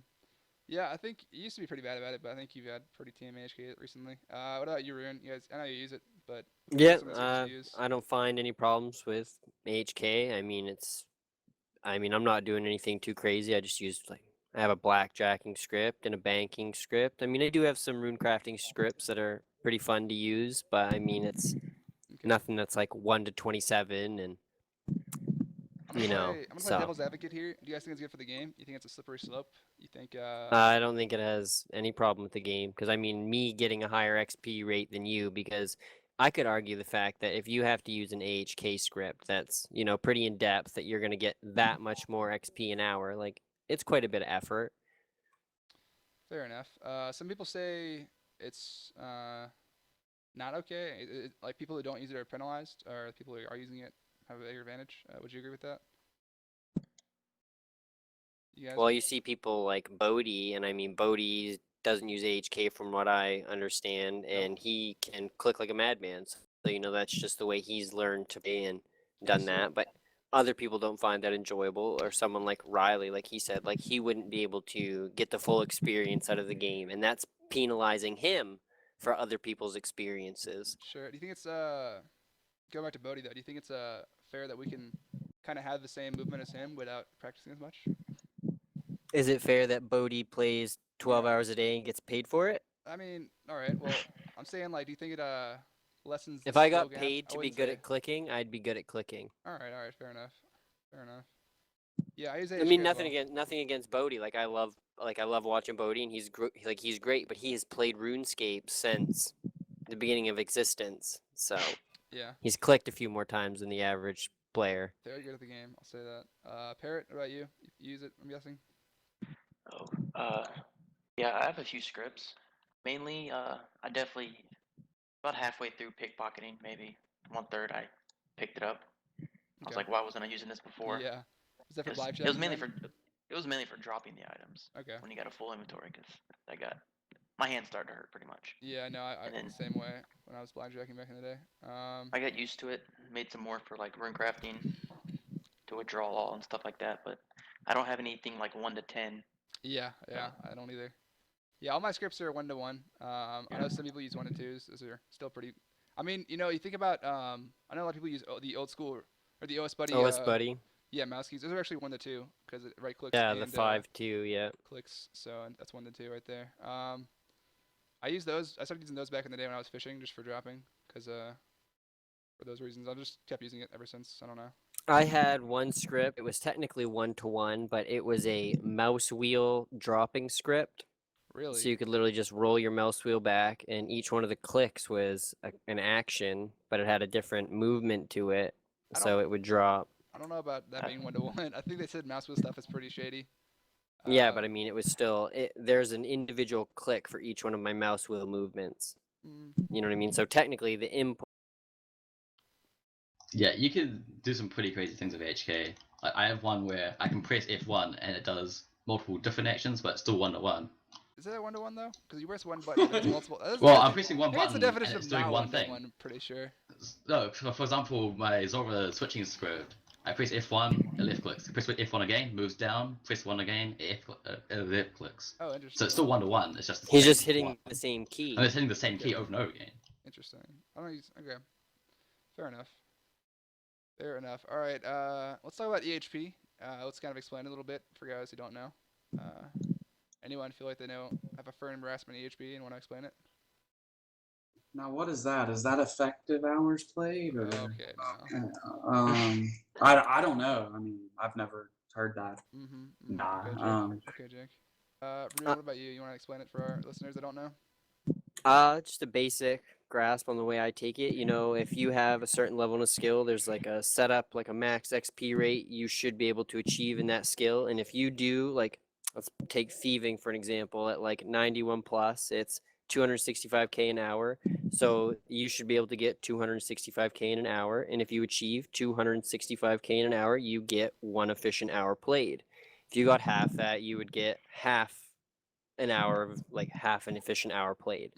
Yeah, I think you used to be pretty bad about it, but I think you've had pretty team AHK recently. What about you, Rune? You guys, I know you use it, but what are Yeah, some of the scripts you use? I don't find any problems with HK. I mean, I'm not doing anything too crazy. I just use I have a blackjacking script and a banking script. I mean, I do have some rune crafting scripts that are pretty fun to use, but I mean, it's Okay. nothing that's like 1 to 27, and you know, I'm gonna play so devil's advocate here. Do you guys think it's good for the game? You think it's a slippery slope? You think I don't think it has any problem with the game because I mean, me getting a higher XP rate than you because I could argue the fact that if you have to use an AHK script that's, pretty in depth, that you're going to get that much more XP an hour. Like, it's quite a bit of effort. fair enough? Some people say it's not okay. Like people who don't use it are penalized, or people who are using it have a bigger advantage. Would you agree with that? You guys? Well, you see people like Bodhi, and I mean, Bodhi doesn't use AHK from what I understand, and he can click like a madman. So, that's just the way he's learned to play and done So- that. But other people don't find that enjoyable, or someone like Riley, like he said, like he wouldn't be able to get the full experience out of the game, and that's penalizing him for other people's experiences. Sure. Do you think it's going back to Bodhi though? Do you think it's fair that we can kind of have the same movement as him without practicing as much? Is it fair that Bodhi plays 12 Yeah. hours a day and gets paid for it? I mean, all right. Well, I'm saying like, do you think it lessens the If I skill got gap? paid I to be wouldn't good say- at clicking, I'd be good at clicking. All right, fair enough. Fair enough. Yeah, I use I AHK mean, as well. nothing against Bodhi. Like I love watching Bodhi, and he's great. But he has played RuneScape since the beginning of existence, so Yeah, he's clicked a few more times than the average player. very good at the game. I'll say that. Parrot, what about you? You use it, I'm guessing. Oh, yeah, I have a few scripts. Mainly, I definitely about halfway through pickpocketing, maybe 1/3, I picked it up. I was Okay. like, why wasn't I using this before? Yeah. Is that for 'Cause live it was chatting mainly then? it was mainly for dropping the items Okay. when you got a full inventory. Because I got my hands started to hurt pretty much. Yeah, no, I And then- the same way when I was blackjacking back in the day. I got used to it, made some more for like rune crafting to withdraw all and stuff like that. But I don't have anything like 1 to 10. Yeah, I don't either. Yeah, all my scripts are 1-to-1. I know some people use 1-to-2s. Those are still pretty. I mean, you think about I know a lot of people use the old school or the OS Buddy. OS Buddy, Yeah, mouse keys. Those are actually 1-to-2 because it right clicks yeah, and the 5-2, yeah. clicks. So that's 1-to-2 right there. I use those. I started using those back in the day when I was fishing, just for dropping, because for those reasons. I just kept using it ever since. I don't know. I had one script. It was technically 1-to-1, but it was a mouse wheel dropping script. Really? So you could literally just roll your mouse wheel back, and each one of the clicks was an action, but it had a different movement to it, I so it would drop. I don't know about that being 1-to-1. I think they said mouse wheel stuff is pretty shady. Yeah, but I mean, it was still. There's an individual click for each one of my mouse wheel movements. You know what I mean? So technically, the input. Yeah, you can do some pretty crazy things with HK. Like, I have one where I can press F1 and it does multiple different actions, but it's still 1-to-1. Is that 1-to-1 though? Because you press one button, but it's multiple. Well, I'm pressing one Maybe it's button the and definition it's of doing not one thing. 1-to-1. I'm pretty sure. No, for example, my Zora switching script, I press F1, it left clicks. Press F1 again, moves down, press 1 again, it left clicks. Oh, So interesting. it's still 1-to-1, it's just the He's same just hitting one. the same key. And it's hitting the same key Okay. over and over again. Interesting. I don't use. Okay. Fair enough. Fair enough. All right. Let's talk about EHP. Let's kind of explain it a little bit for guys who don't know. Anyone feel like they have a firm grasp on EHP and want to explain it? Now, what is that? Is that effective hours played? Or, Okay. No. I don't know. I mean, I've never heard that. Nah. Okay, Jake. Rune, what about you? You want to explain it for our listeners that don't know? Just a basic grasp on the way I take it. If you have a certain level of skill, there's like a setup, like a max XP rate you should be able to achieve in that skill. And if you do, like, let's take thieving for an example, at like 91 plus, it's 265k an hour. So you should be able to get 265k in an hour. And if you achieve 265k in an hour, you get 1 efficient hour played. If you got half that, you would get half an hour of like half an efficient hour played.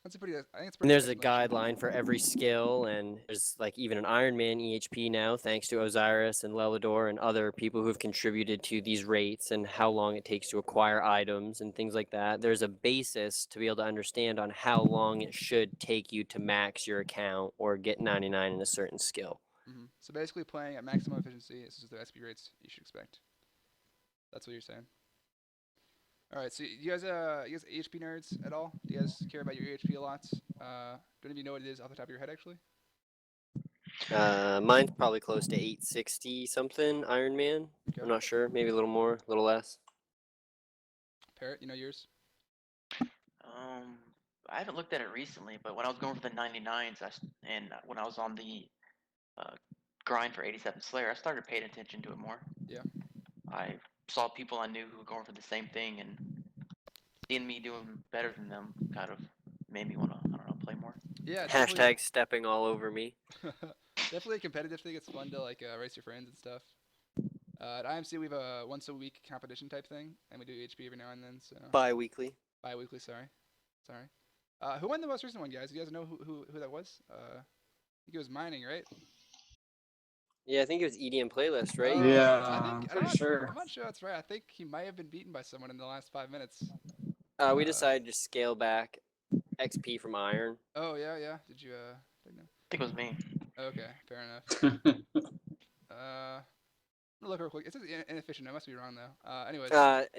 That's a pretty. I think it's And pretty. there's good a explanation. guideline for every skill, and there's like even an Ironman EHP now, thanks to Osiris and Lelador and other people who have contributed to these rates and how long it takes to acquire items and things like that. There's a basis to be able to understand on how long it should take you to max your account or get 99 in a certain skill. So basically, playing at maximum efficiency is the SP rates you should expect. That's what you're saying. All right. So you guys EHP nerds at all? Do you guys care about your EHP a lot? Don't even know what it is off the top of your head, actually. Mine's probably close to 860 something Ironman. Okay. I'm not sure, maybe a little more, a little less. Parrot, you know yours? I haven't looked at it recently, but when I was going for the 99s, when I was on the grind for 87 Slayer, I started paying attention to it more. Yeah. I saw people I knew who were going for the same thing, and seeing me doing better than them kind of made me want to, I don't know, play more. Yeah. Hashtag stepping all over me. Definitely a competitive thing. It's fun to like race your friends and stuff. At IMC, we have a once a week competition type thing, and we do HP every now and then. So Bi-weekly. bi-weekly. Sorry. Who won the most recent one, guys? You guys know who that was? I think it was mining, right? Yeah, I think it was EDM playlist, right? Yeah, I'm pretty sure. I'm not sure that's right. I think he might have been beaten by someone in the last 5 minutes. We decided to scale back XP from Iron. Oh yeah. Did you take no? I think it was me. Okay, fair enough. I'm gonna look real quick. It says inefficient. I must be wrong though. Anyways,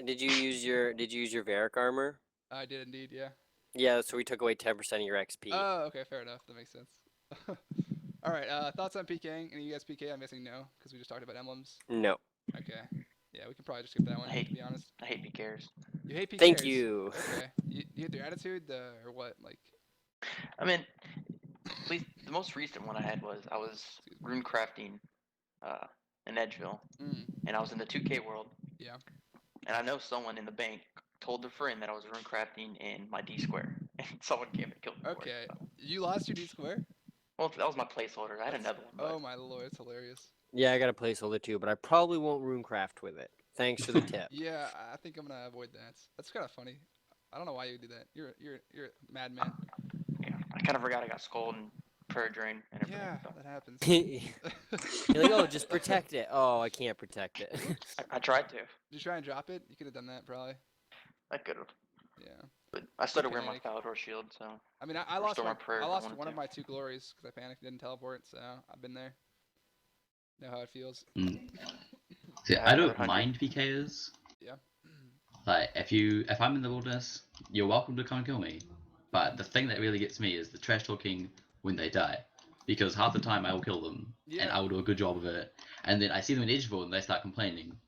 Did you use your Varric armor? I did indeed. Yeah. Yeah, so we took away 10% of your XP. Oh, okay, fair enough. That makes sense. All right. Thoughts on PKing? Any of you guys PK? I'm guessing no, because we just talked about emblems. No. Okay. Yeah, we can probably just skip that one. Hey. To be honest. I hate PKers. You hate PKs. Thank you. Okay. You hate their attitude, or what? Like. I mean, at least the most recent one I had was I was rune crafting in Edgeville, and I was in the 2K world. Yeah. And I know someone in the bank told their friend that I was rune crafting in my D square, and someone came and killed me. Okay. You lost your D square? Well, that was my placeholder. I had another one. But Oh my lord, it's hilarious. Yeah, I got a placeholder too, but I probably won't runecraft with it. Thanks for the tip. Yeah, I think I'm gonna avoid that. That's kind of funny. I don't know why you do that. You're a madman. yeah, I kind of forgot I got skulled and prayer drain and everything. Yeah, so. that happens. You're like, oh, just protect it. Oh, I can't protect it. I tried to. Did you try and drop it? You could have done that probably. I could have. Yeah. But I started wearing my panic. Falador shield, so. I mean, I lost Restore my prayer I if I lost wanted one to. of my 2 glories because I panicked and didn't teleport. So I've been there. Know how it feels. See, Yeah, I don't 100. mind PKs. Yeah. Like, if I'm in the wilderness, you're welcome to come and kill me. But the thing that really gets me is the trash talking when they die. Because half the time I will kill them, and Yeah. I will do a good job of it. And then I see them in Edgeville and they start complaining.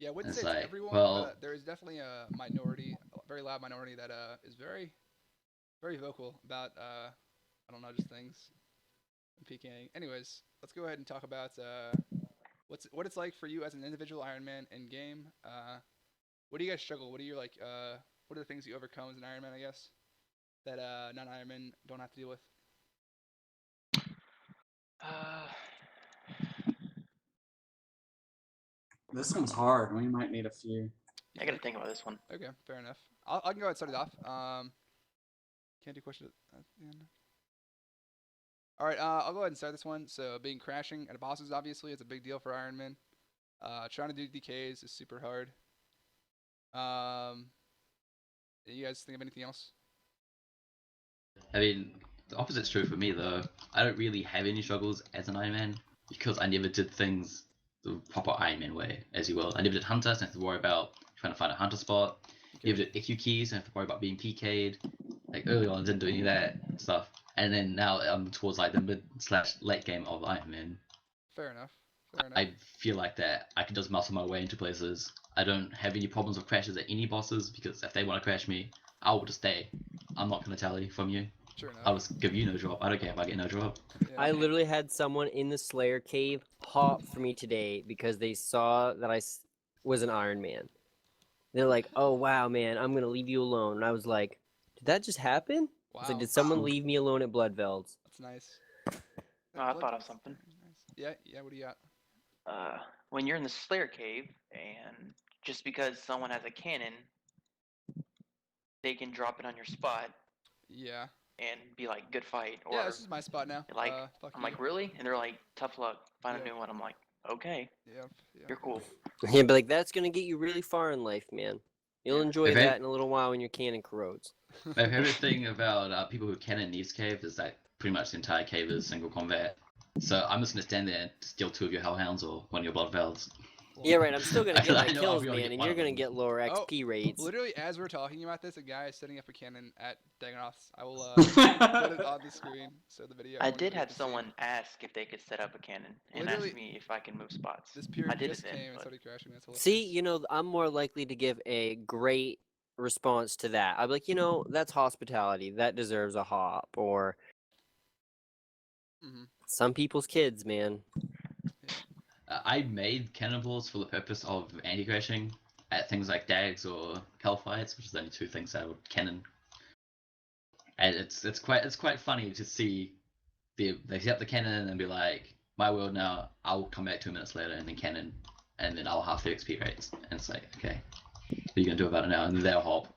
Yeah, I wouldn't It's say it's like, everyone, well- but there is definitely a minority, a very loud minority that is very, very vocal about I don't know, just things and PKing. Anyways, let's go ahead and talk about what it's like for you as an individual Ironman in game. What do you guys struggle? What are your what are the things you overcome as an Ironman, I guess, that non-Ironman don't have to deal with? This one's hard. We might need a few. I gotta think about this one. Okay, fair enough. I can go ahead and start it off. Can't do questions at the end. All right, I'll go ahead and start this one. So being crashing at bosses, obviously, it's a big deal for Ironman. Trying to do DKs is super hard. You guys think of anything else? I mean, the opposite's true for me though. I don't really have any struggles as an Ironman because I never did things the proper Ironman way, as you will. I never did Hunter, so I have to worry about trying to find a Hunter spot. Okay. Never did EQ keys, so I have to worry about being PK'd. Like early on, I didn't do any of that stuff. And then now I'm towards like the mid/late game of Ironman. Fair enough. Fair enough. I feel like that I can just muscle my way into places. I don't have any problems with crashes at any bosses because if they want to crash me, I will just stay. I'm not going to tally from you. Sure enough. I'll just give you no drop. I don't care if I get no drop. Yeah. I literally had someone in the Slayer cave hop for me today because they saw that I was an Iron Man. They're like, "Oh wow, man, I'm gonna leave you alone." And I was like, "Did that just happen?" I was like, Wow. "Did someone leave me alone at Bloodvelds?" That's nice. Oh, I thought of something. Nice. Yeah, yeah. What do you got? When you're in the Slayer cave, and just because someone has a cannon, they can drop it on your spot. Yeah. and be like, good fight. Or Yeah, this is my spot now. like, Fuck I'm you. like, really? And they're like, tough luck, find Yep. a new one. I'm like, okay, Yep. you're cool. Yeah, but like that's gonna get you really far in life, man. You'll Yeah. enjoy If that in a little while when your cannon corrodes. My favorite thing about people who cannon Neve's cave is that pretty much the entire cave is single combat. So I'm just gonna stand there and steal 2 of your hellhounds or 1 of your blood valves. Yeah, right. I'm still gonna get my I know I'll kills, be able to man, get and one you're of gonna them. get lower Oh, XP rates. Literally, as we're talking about this, a guy is setting up a cannon at Dagonoth's. I will put it on the screen so the video. I everyone did can have see. someone ask if they could set up a cannon and Literally- ask me if I can move spots. This peer I did just it then, came and but started crashing. That's hilarious. See, you know, I'm more likely to give a great response to that. I'd be like, you know, that's hospitality. That deserves a hop. Or Mhm. some people's kids, man. I made cannonballs for the purpose of anti-crashing at things like dags or calfights, which is the only 2 things I would cannon. And it's quite funny to see they set up the cannon and be like, my world now, I'll come back 2 minutes later and then cannon, and then I'll half the XP rates. And it's like, okay, what are you gonna do about it now? And then they'll hop.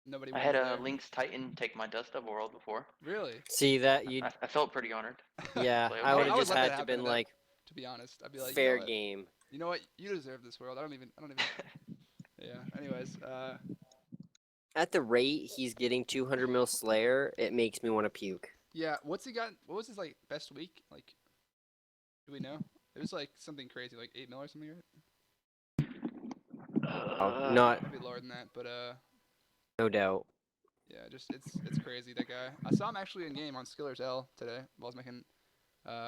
Nobody. I wins had there. a Lynx Titan take my dust up world before. Really? See that you? I felt pretty honored. Yeah, Like, I okay. would I have would just let that had to happen been to them. like To be honest, I'd be like, fair you know what? game. You know what? You deserve this world. I don't even. Yeah. Anyways, At the rate he's getting 200 mil Slayer, it makes me want to puke. yeah. What's he got? What was his like best week? Like, do we know? It was like something crazy, like 8 mil or something, right? Not, Might be lower than that, but no doubt. yeah, just it's crazy that guy. I saw him actually in game on Skillers L today while I was making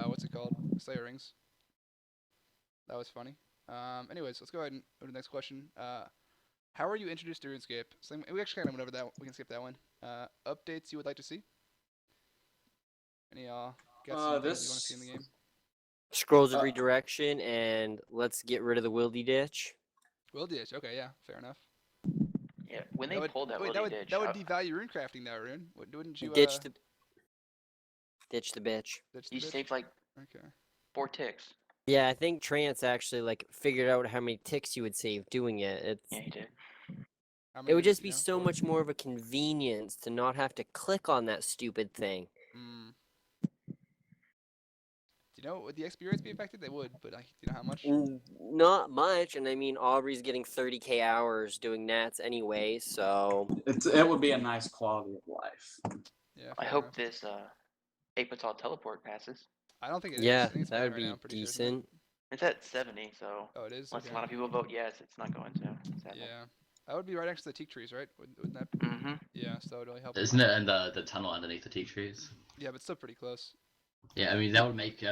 what's it called? Slayer rings. That was funny. Anyways, let's go ahead and go to the next question. How are you introduced to RuneScape? So we actually kind of went over that. We can skip that one. Updates you would like to see? Any got some things you want to see in the game? Scrolls of redirection, and let's get rid of the wildy ditch. Will ditch. Okay, yeah, fair enough. Yeah, when they pulled that wait, Wildy ditch, that would I- devalue rune crafting though, Rune. Wouldn't you Ditch the bitch. ditch the you bitch? saved like Okay. 4 ticks. Yeah, I think Trance actually like figured out how many ticks you would save doing it. It's Yeah, he did. How it many would did just you be know? so much more of a convenience to not have to click on that stupid thing. Mm. Do you know would the XP rates be affected? They would, but do you know how much? Not much, and I mean Aubrey's getting 30k hours doing nats anyway, so It would be a nice quality of life. Yeah. I fair hope enough. this Apatal teleport passes. I don't think it is. yeah, I think it's that fine would right be now, I'm pretty sure, isn't it? decent. It's at 70, so Oh, it is. unless Okay. a lot of people vote yes, it's not going to. Sadly. Yeah. That would be right next to the teak trees, right? Wouldn't that? Mm-hmm. Yeah. So that would really help. Isn't it in the tunnel underneath the teak trees? Yeah, but still pretty close. Yeah, I mean that would make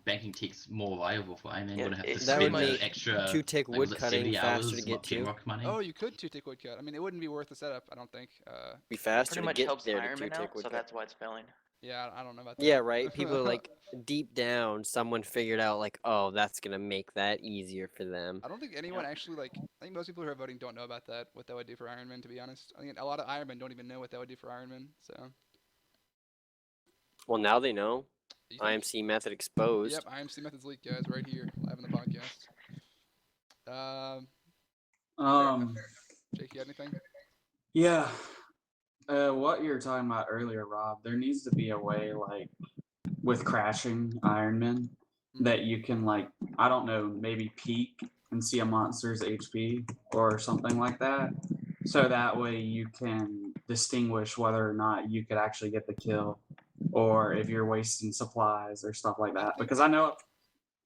banking teaks more viable for Ironman. Yeah, Wouldn't have to it's That spend would the make extra 2-tick like, wood was it cutting 70 faster hours to get not getting to. rock money. Oh, you could 2-tick wood cut. I mean, it wouldn't be worth the setup, I don't think. Be faster Pretty to much get helps there to Ironman 2-tick out, wood so cut. that's why it's failing. Yeah, I don't know about that. Yeah, right. People are like deep down, someone figured out like, oh, that's gonna make that easier for them. I don't think anyone actually like. I think most people who are voting don't know about that. What that would do for Ironman, to be honest. I think a lot of Ironmen don't even know what that would do for Ironman. So. Well, now they know. You think? IMC method exposed. Yep, IMC methods leak, guys, right here, live on the podcast. Jake, you got anything? Yeah. What you were talking about earlier, Rob, there needs to be a way, like, with crashing Ironman, that you can, like, I don't know, maybe peek and see a monster's HP or something like that. So that way you can distinguish whether or not you could actually get the kill or if you're wasting supplies or stuff like that. Because I know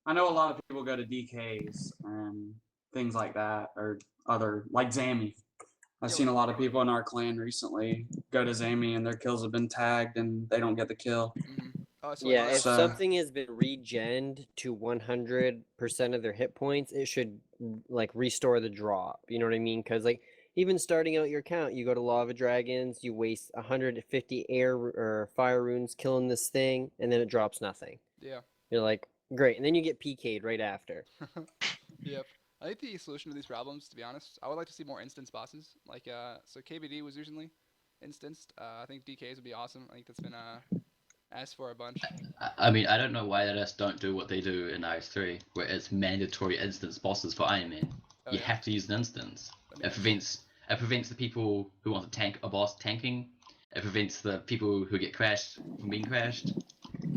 a lot of people go to DKs and things like that, or other, like Zammy. I've seen a lot of people in our clan recently go to Zammy and their kills have been tagged and they don't get the kill. Mm-hmm. Oh, so Yeah, like, if So- something has been regened to 100% of their hit points, it should like restore the drop. You know what I mean? Because like even starting out your count, you go to Lava Dragons, you waste 150 air or fire runes killing this thing, and then it drops nothing. yeah. You're like, great, and then you get PK'd right after. Yep. I think the solution to these problems, to be honest, I would like to see more instance bosses. Like, so KVD was recently instanced. I think DKs would be awesome. I think that's been asked for a bunch. I mean, I don't know why they just don't do what they do in IS3, where it's mandatory instance bosses for Ironman. Oh, You yeah. have to use an instance. That'd be nice. It prevents the people who want to tank a boss tanking, It prevents the people who get crashed from being crashed.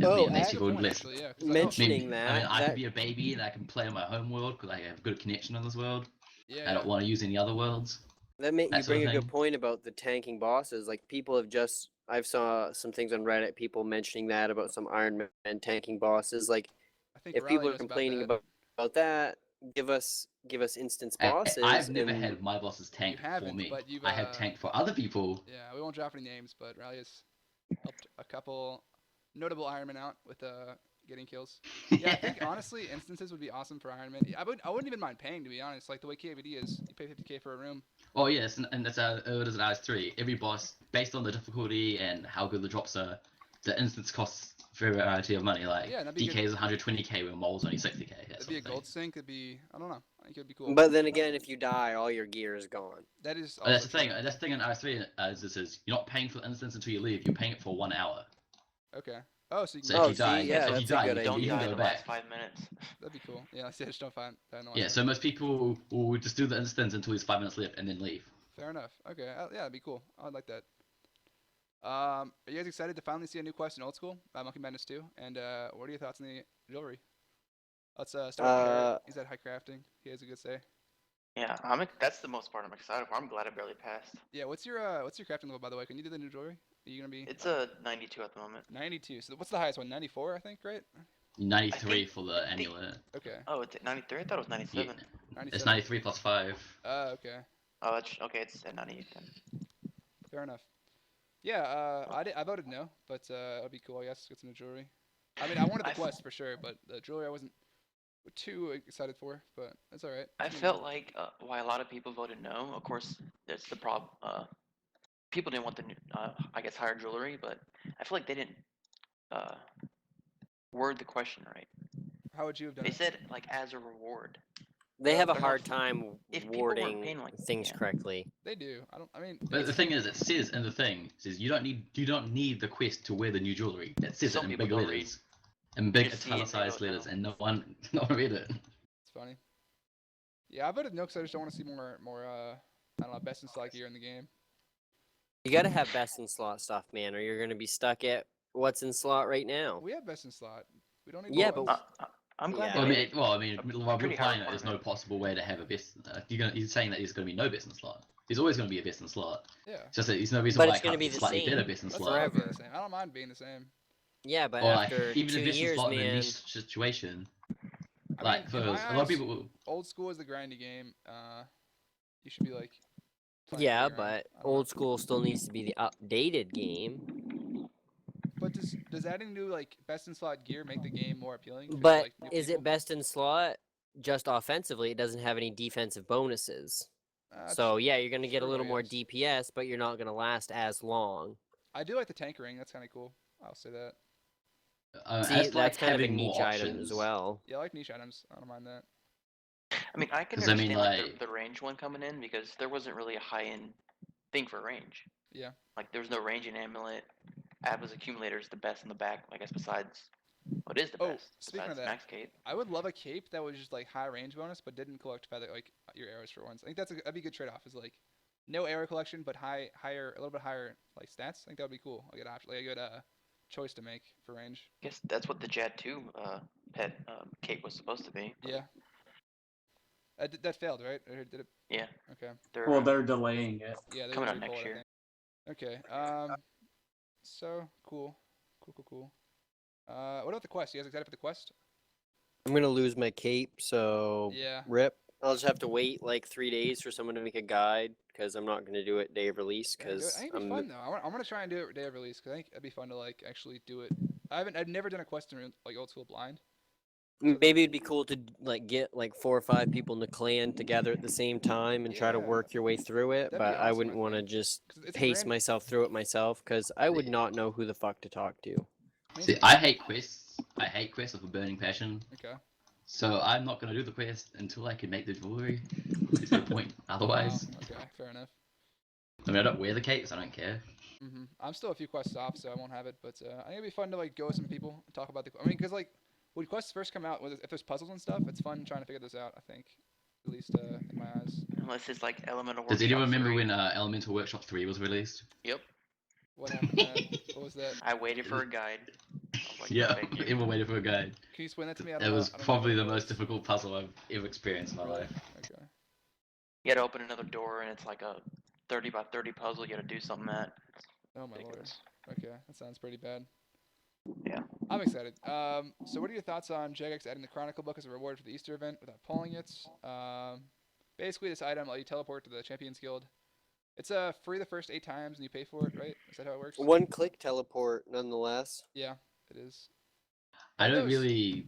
Oh, It makes That's a people good point, less. actually, yeah. 'cause I know- Mentioning I mean, that, I can be a baby and I can play on my home world because I have a good connection on this world. yeah, I don't yeah. want to use any other worlds. you that sort bring of a good thing. point about the tanking bosses. Like people have just, I've saw some things on Reddit, people mentioning that about some Iron Man tanking bosses. Like I think if Riley people are knows complaining about about that, give us instance I've bosses. never and had my bosses that. You tank for haven't, me. but you've. I have tanked for other people. Yeah, we won't drop any names, but Riley has helped a couple notable Ironman out with getting kills. Yeah, I think honestly, instances would be awesome for Ironman. I wouldn't even mind paying, to be honest. Like the way KVD is, you pay 50K for a room. Oh yes, and that's how it is in IS3. Every boss, based on the difficulty and how good the drops are, the instance costs a variety of money. Like Yeah, that'd be DK good. is 120K, where Mole's only 60K. That'd be a gold sink. It'd be, I don't know. I think it'd be cool. But then again, if you die, all your gear is gone. That is But that's also the thing. true. That's the thing in IS3 is you're not paying for the instance until you leave. You're paying it for 1 hour. Okay. Oh, so you can. So Oh, if you die, see, yeah, if you that's a die, good you Don't can die go in the back. last 5 minutes. That'd be cool. Yeah, I just don't find that annoying. Yeah, so most people will just do the instance until there's 5 minutes left and then leave. Fair enough. Okay. Yeah, that'd be cool. I'd like that. Are you guys excited to finally see a new quest in Old School by Monkey Madness 2? And what are your thoughts on the jewelry? Let's start with Carrot. He's at high crafting. He has a good say. Yeah, that's the most part I'm excited for. I'm glad I barely passed. Yeah. What's your crafting level, by the way? Can you do the new jewelry? Are you gonna be? It's a 92 at the moment. 92. So what's the highest one? 94, I think. Right? 93 think- for the amulet. Okay. Oh, it's at 93. I thought it was 97. It's 97. 93 plus 5. Okay. Oh, that's okay. It's at 98 then. Fair enough. Yeah. I voted no, but it'd be cool, I guess. Get some new jewelry. I mean, I wanted the I f- quest for sure, but the jewelry I wasn't too excited for. But that's all right. I It's gonna be felt good. like why a lot of people voted no. Of course, that's the problem. People didn't want the new, I guess, higher jewelry, but I feel like they didn't uh, word the question right. How would you have done They it? said like as a reward. They have a They're hard not- time if people weren't wording paying, like- things yeah. correctly. They do. I mean, But the thing is, it says in the thing, it says you don't need the quest to wear the new jewelry. That says Some it in people big don't letters, in big Just see it and they italicized don't letters, know. and no one read it. it's funny. Yeah, I voted no because I just don't want to see more I don't know, best in slot gear in the game. You got to have best in slot stuff, man, or you're going to be stuck at what's in slot right now. We have best in slot. We don't need. Yeah, more but ones. I'm glad. Yeah. they Well, I made mean, a while we're pretty high playing it, there's no requirement. possible way to have a best. You're saying that there's going to be no best in slot. There's always going to be a best in slot. Yeah. It's just that there's no reason But why it's it gonna can't be be the slightly same. better best in Let's slot. all be Forever. the same. I don't mind being the same. Yeah, but Or like after even 2 a best in years, slot in a man. niche situation. I Like mean, for in my a lot of eyes, people, old school is the grindy game. You should be like. playing Yeah, figure around. but I don't know. old school still needs to be the updated game. But does adding new like best in slot gear make the game more appealing? 'Cause, But like, new is people? it best in slot just offensively? It doesn't have any defensive bonuses. So yeah, you're gonna get a true, I little more guess. DPS, but you're not gonna last as long. I do like the tank ring. That's kind of cool. I'll say that. See, as like that's kind of a having more niche item options. as well. Yeah, I like niche items. I don't mind that. I mean, I can 'Cause I mean, understand like- the range one coming in because there wasn't really a high end thing for range. Yeah. Like there was no range in amulet. Atlas accumulator is the best in the back, I guess. Besides, well, it is the Oh, best. speaking of Besides that, Max Cape. I would love a cape that was just like high range bonus, but didn't collect feather like your arrows for once. I think that'd be a good trade off. Is like no arrow collection, but higher, a little bit higher like stats. I think that would be cool. Like a good choice to make for range. I guess that's what the Jad 2 pet cape was supposed to be. but Yeah. That failed, right? Or did it? Yeah. Okay. Well, they're delaying it. Yeah, they're Coming gonna out next repull it, I year. think. Okay. So cool. Cool. What about the quest? You guys excited for the quest? I'm gonna lose my cape, so Yeah. rip. I'll just have to wait like 3 days for someone to make a guide because I'm not gonna do it day of release Yeah, do it. because I think it'd be fun though. I'm gonna try and do it day of release because I think it'd be fun to like actually do it. I've never done a quest in like old school blind. maybe it'd be cool to like get like 4 or 5 people in the clan together at the same time and try to Yeah. work your way through it. That'd be But I awesome, wouldn't I want to think. just 'Cause it's a pace grand- myself through it myself because I would not know who the fuck to talk to. See, I hate quests. I hate quests with a burning passion. Okay. So I'm not gonna do the quest until I can make the jewelry. There's no point otherwise. Wow, okay, fair enough. I mean, I don't wear the capes. I don't care. I'm still a few quests off, so I won't have it. But I think it'd be fun to like go with some people and talk about the. I mean, because like when quests first come out, if there's puzzles and stuff, it's fun trying to figure this out. I think, at least in my eyes. Unless it's like Elemental Does anyone Workshop remember 3. when Elemental Workshop 3 was released? Yep. What happened? What was that? I waited for a guide. I was like, Yeah, "Thank you." everyone waited for a guide. Can you explain that to me? I It don't know. was I don't know probably what the it most was. difficult puzzle I've ever experienced in my Really? life. Okay. You gotta open another door, and it's like a 30 by 30 puzzle. You gotta do something that. Oh my lord. Ridiculous. Okay, that sounds pretty bad. Yeah. I'm excited. So what are your thoughts on Jagex adding the Chronicle book as a reward for the Easter event without pulling it? Basically, this item let you teleport to the Champions Guild. It's free the first 8 times, and you pay for it, right? Is that how it works? One-click teleport, nonetheless. Yeah, it is. I One of don't those- really.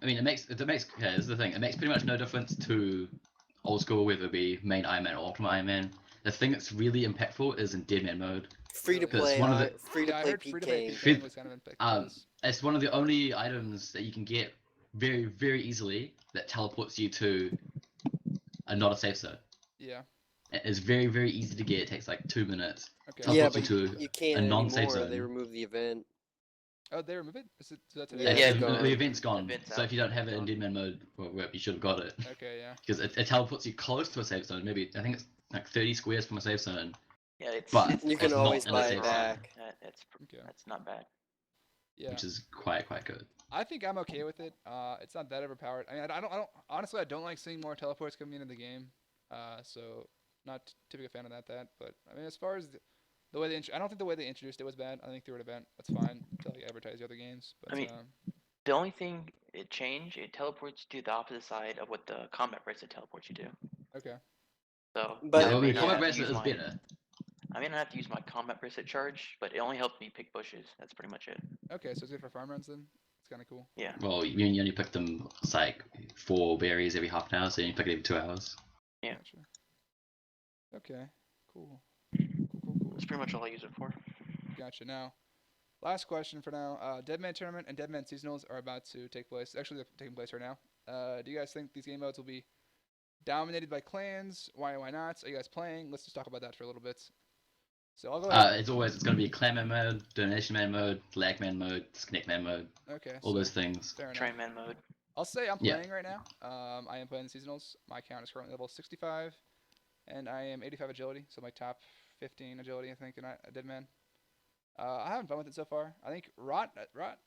I mean, okay, this is the thing. It makes pretty much no difference to old school, whether it be main Iron Man or Ultimate Iron Man. The thing that's really impactful is in Dead Man mode. Free to Because play, one of the- free to Yeah, I play heard free-to-play PK. PKing was kind of impactful. It's one of the only items that you can get very, very easily that teleports you to not a safe zone. Yeah. It's very, very easy to get. It takes like 2 minutes. Okay. Yeah, Teleports but you to you can't a non-safe anymore. They zone. removed the event. Oh, they remove it? Is that today? Yeah, Yeah, it's gone. the event's gone. Event's So out. if you don't have it in Gone. Dead Man mode, well, you should have got it. Okay, yeah. Because it teleports you close to a safe zone. Maybe I think it's like 30 squares from a safe zone. Yeah, it's. But it's You can it's always not in the buy safe it zone, back. Okay. That's not bad. Yeah. which is quite good. I think I'm okay with it. It's not that overpowered. I mean, I don't honestly, I don't like seeing more teleports coming into the game. So not typically a fan of that. But I mean, as far as the way I don't think the way they introduced it was bad. I think through an event, that's fine until you advertise the other games. But I mean, the only thing it changed, it teleports you to the opposite side of what the combat bracelet teleports you to. okay. So But- Yeah, I I mean, may not combat have to bracelet use is my- better. I may not have to use my combat bracelet charge, but it only helped me pick bushes. That's pretty much it. Okay, so it's good for farm runs then. It's kind of cool. Yeah. Well, you only pick them. It's like 4 berries every half an hour, so you pick it every 2 hours. Yeah. Gotcha. Okay. Cool. That's pretty much all I use it for. Gotcha. Now, last question for now. Deadman Tournament and Deadman Seasonals are about to take place. Actually, they're taking place right now. Do you guys think these game modes will be dominated by clans? Why not? Are you guys playing? Let's just talk about that for a little bit. So I'll go ahead. It's going to be clan man mode, donation man mode, lag man mode, disconnect man mode, Okay. all so those things. fair enough. Train man mode. I'll say I'm Yeah. playing right now. I am playing the seasonals. My count is currently level 65, and I am 85 agility, so my top 15 agility, I think, in Deadman. I'm having fun with it so far. I think Rot.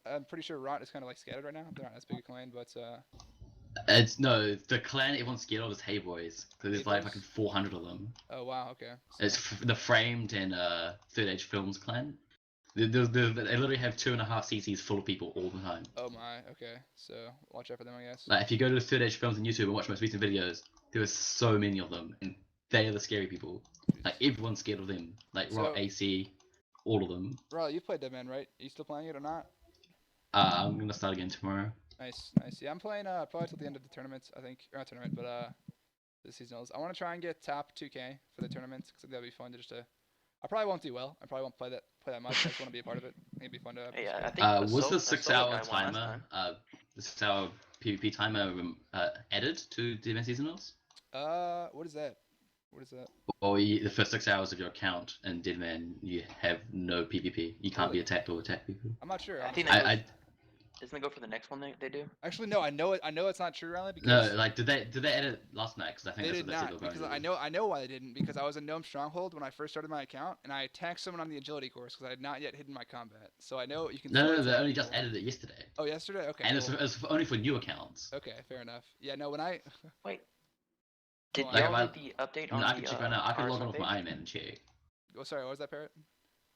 I'm pretty sure Rot is kind of like scattered right now. They're not as big a clan, but It's no, the clan everyone's scared of is Hey Boys, because there's like Hey Boys? fucking 400 of them. oh wow, okay. So, It's the Framed and Third Age Films clan. They literally have 2.5 CCs full of people all the time. oh my, okay. So watch out for them, I guess. Like if you go to Third Age Films on YouTube and watch most recent videos, there are so many of them, and they are the scary people. Like everyone's scared of them. Like Rock, So- AC, all of them. Rot, you've played Deadman, right? Are you still playing it or not? I'm gonna start again tomorrow. Nice. Yeah, I'm playing probably till the end of the tournament. I think, or not tournament, but the seasonals. I want to try and get top 2K for the tournament because that'd be fun to just I probably won't do well. I probably won't play that much. I just want to be a part of it. I think it'd be fun to. Yeah, I think Was the a 6 solo hour guy won last timer, time. the 6 hour PvP timer added to Demon Seasonals? What is that? What is that? Or the first 6 hours of your account in Deadman, you have no PvP. You can't be Really? attacked or attack people. I'm not sure. I think honestly. that I, goes, doesn't it go for the next one they do? Actually, no. I know it. I know it's not true, Riley. no, Because like did they edit it last night? Because I think they that's did what they said not. they were going Because to do. I know why they didn't. Because I was in Gnome Stronghold when I first started my account, and I attacked someone on the agility course because I had not yet hidden my combat. So I know you can. No, still they attack only just people. added it yesterday. Oh, yesterday. Okay. And cool. it's only for new accounts. Okay, fair enough. Yeah, no. When I Wait. Did Well, Like, y'all if read the update I, on I the can check right now. I can RS log on with my homepage? Iron Man and check. oh sorry, what was that, Parrot?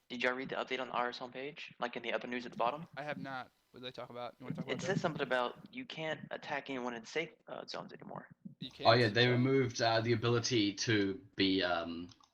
Did y'all read the update on the RS homepage? Like in the upper news at the bottom? I have not. What did they talk about? You want to talk about It that? says something about you can't attack anyone in safe zones anymore. You can't. Oh yeah, they removed the ability to be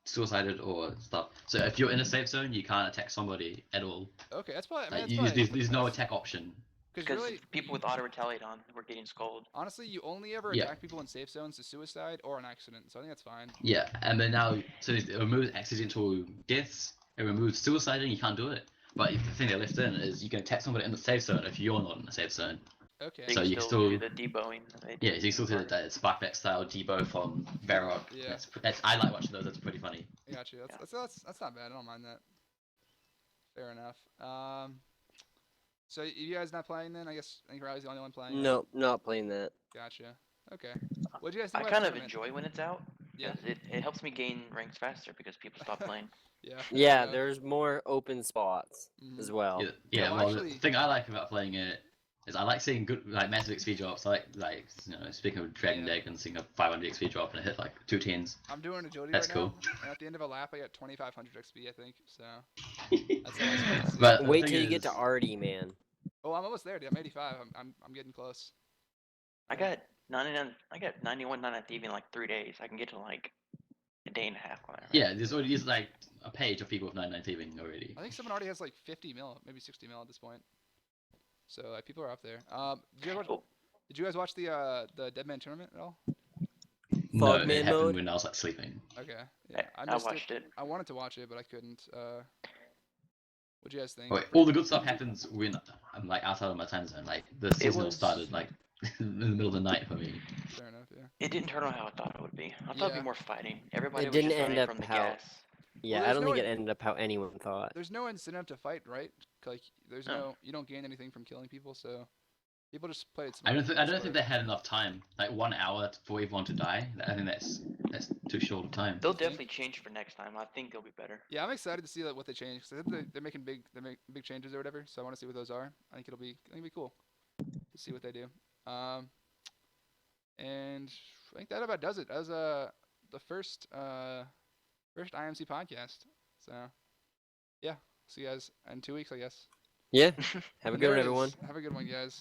suicided or stuff. So if you're in a safe zone, you can't attack somebody at all. Okay, that's probably. I mean, Like, that's you, probably there's no attack option. Because really, people with auto retaliate on were getting scolded. honestly, you only ever Yeah. attack people in safe zones to suicide or an accident, so I think that's fine. Yeah, and then now, so it removes accidental deaths, it removes suicide, and you can't do it. But the thing they left in is you can attack somebody in the safe zone if you're not in the safe zone. Okay. So So you you can still- do the deboing. that they Yeah, did so you still see before. that Sparkback style debo from Varrock. Yeah. That's I like watching those. That's pretty funny. I got you. That's not bad. I don't mind that. Fair enough. So you guys not playing then? I guess I think Riley's the only one playing. right? No, not playing that. Gotcha. Okay. What do you guys I think about kind the of tournament? enjoy when it's out. Yeah. 'cause it helps me gain ranks faster because people stop playing. Yeah. Yeah, there's more open spots as Mhm. well. Yeah, well, well, actually- the thing I like about playing it is I like seeing good, like, massive XP drops. I like speaking of Dragon Yeah. Deck and seeing a 500 XP drop and I hit like 210s. I'm doing agility That's right cool. now, and at the end of a lap, I got 2,500 XP, I think. So that's always fun to see. But the Wait thing till you get to is- Artie, man. Oh, I'm almost there, dude. I'm 85. I'm getting close. I got 99. I got 91 99 thieving in like 3 days. I can get to like a day and a half on that. Right? Yeah, there's already like a page of people with 99 thieving already. I think someone already has like 50 mil, maybe 60 mil at this point. So like, people are up there. Oh. Did you guys watch the Dead Man tournament at all? No, Fog it man happened mode? when I was like sleeping. Okay. Yeah, I I missed watched it. I wanted to watch it, but I couldn't. What'd you guys think? Wait, all the good stuff happens when I'm like outside of my time zone. Like the season was- started like in the middle of the night for me. Fair enough. Yeah. It didn't turn out how I thought it would be. I thought it'd Yeah. be more fighting. Everybody was didn't just end running up from the how- gas. Yeah, I there's don't no think it in- ended up how anyone thought. There's no incentive to fight, right? Like, there's No. no, you don't gain anything from killing people, so people just play it. I don't think smart. they had enough time. Like 1 hour for everyone to die. I think that's too short of time. They'll You think? definitely change for next time. I think they'll be better. Yeah, I'm excited to see like, what they change. Cause I think they're making big changes or whatever. So I want to see what those are. I think it'll be cool to see what they do. And I think that about does it. That was the first IMC podcast. So yeah, see you guys in 2 weeks, I guess. Yeah, have a And good there one, it is. everyone. Have a good one, guys.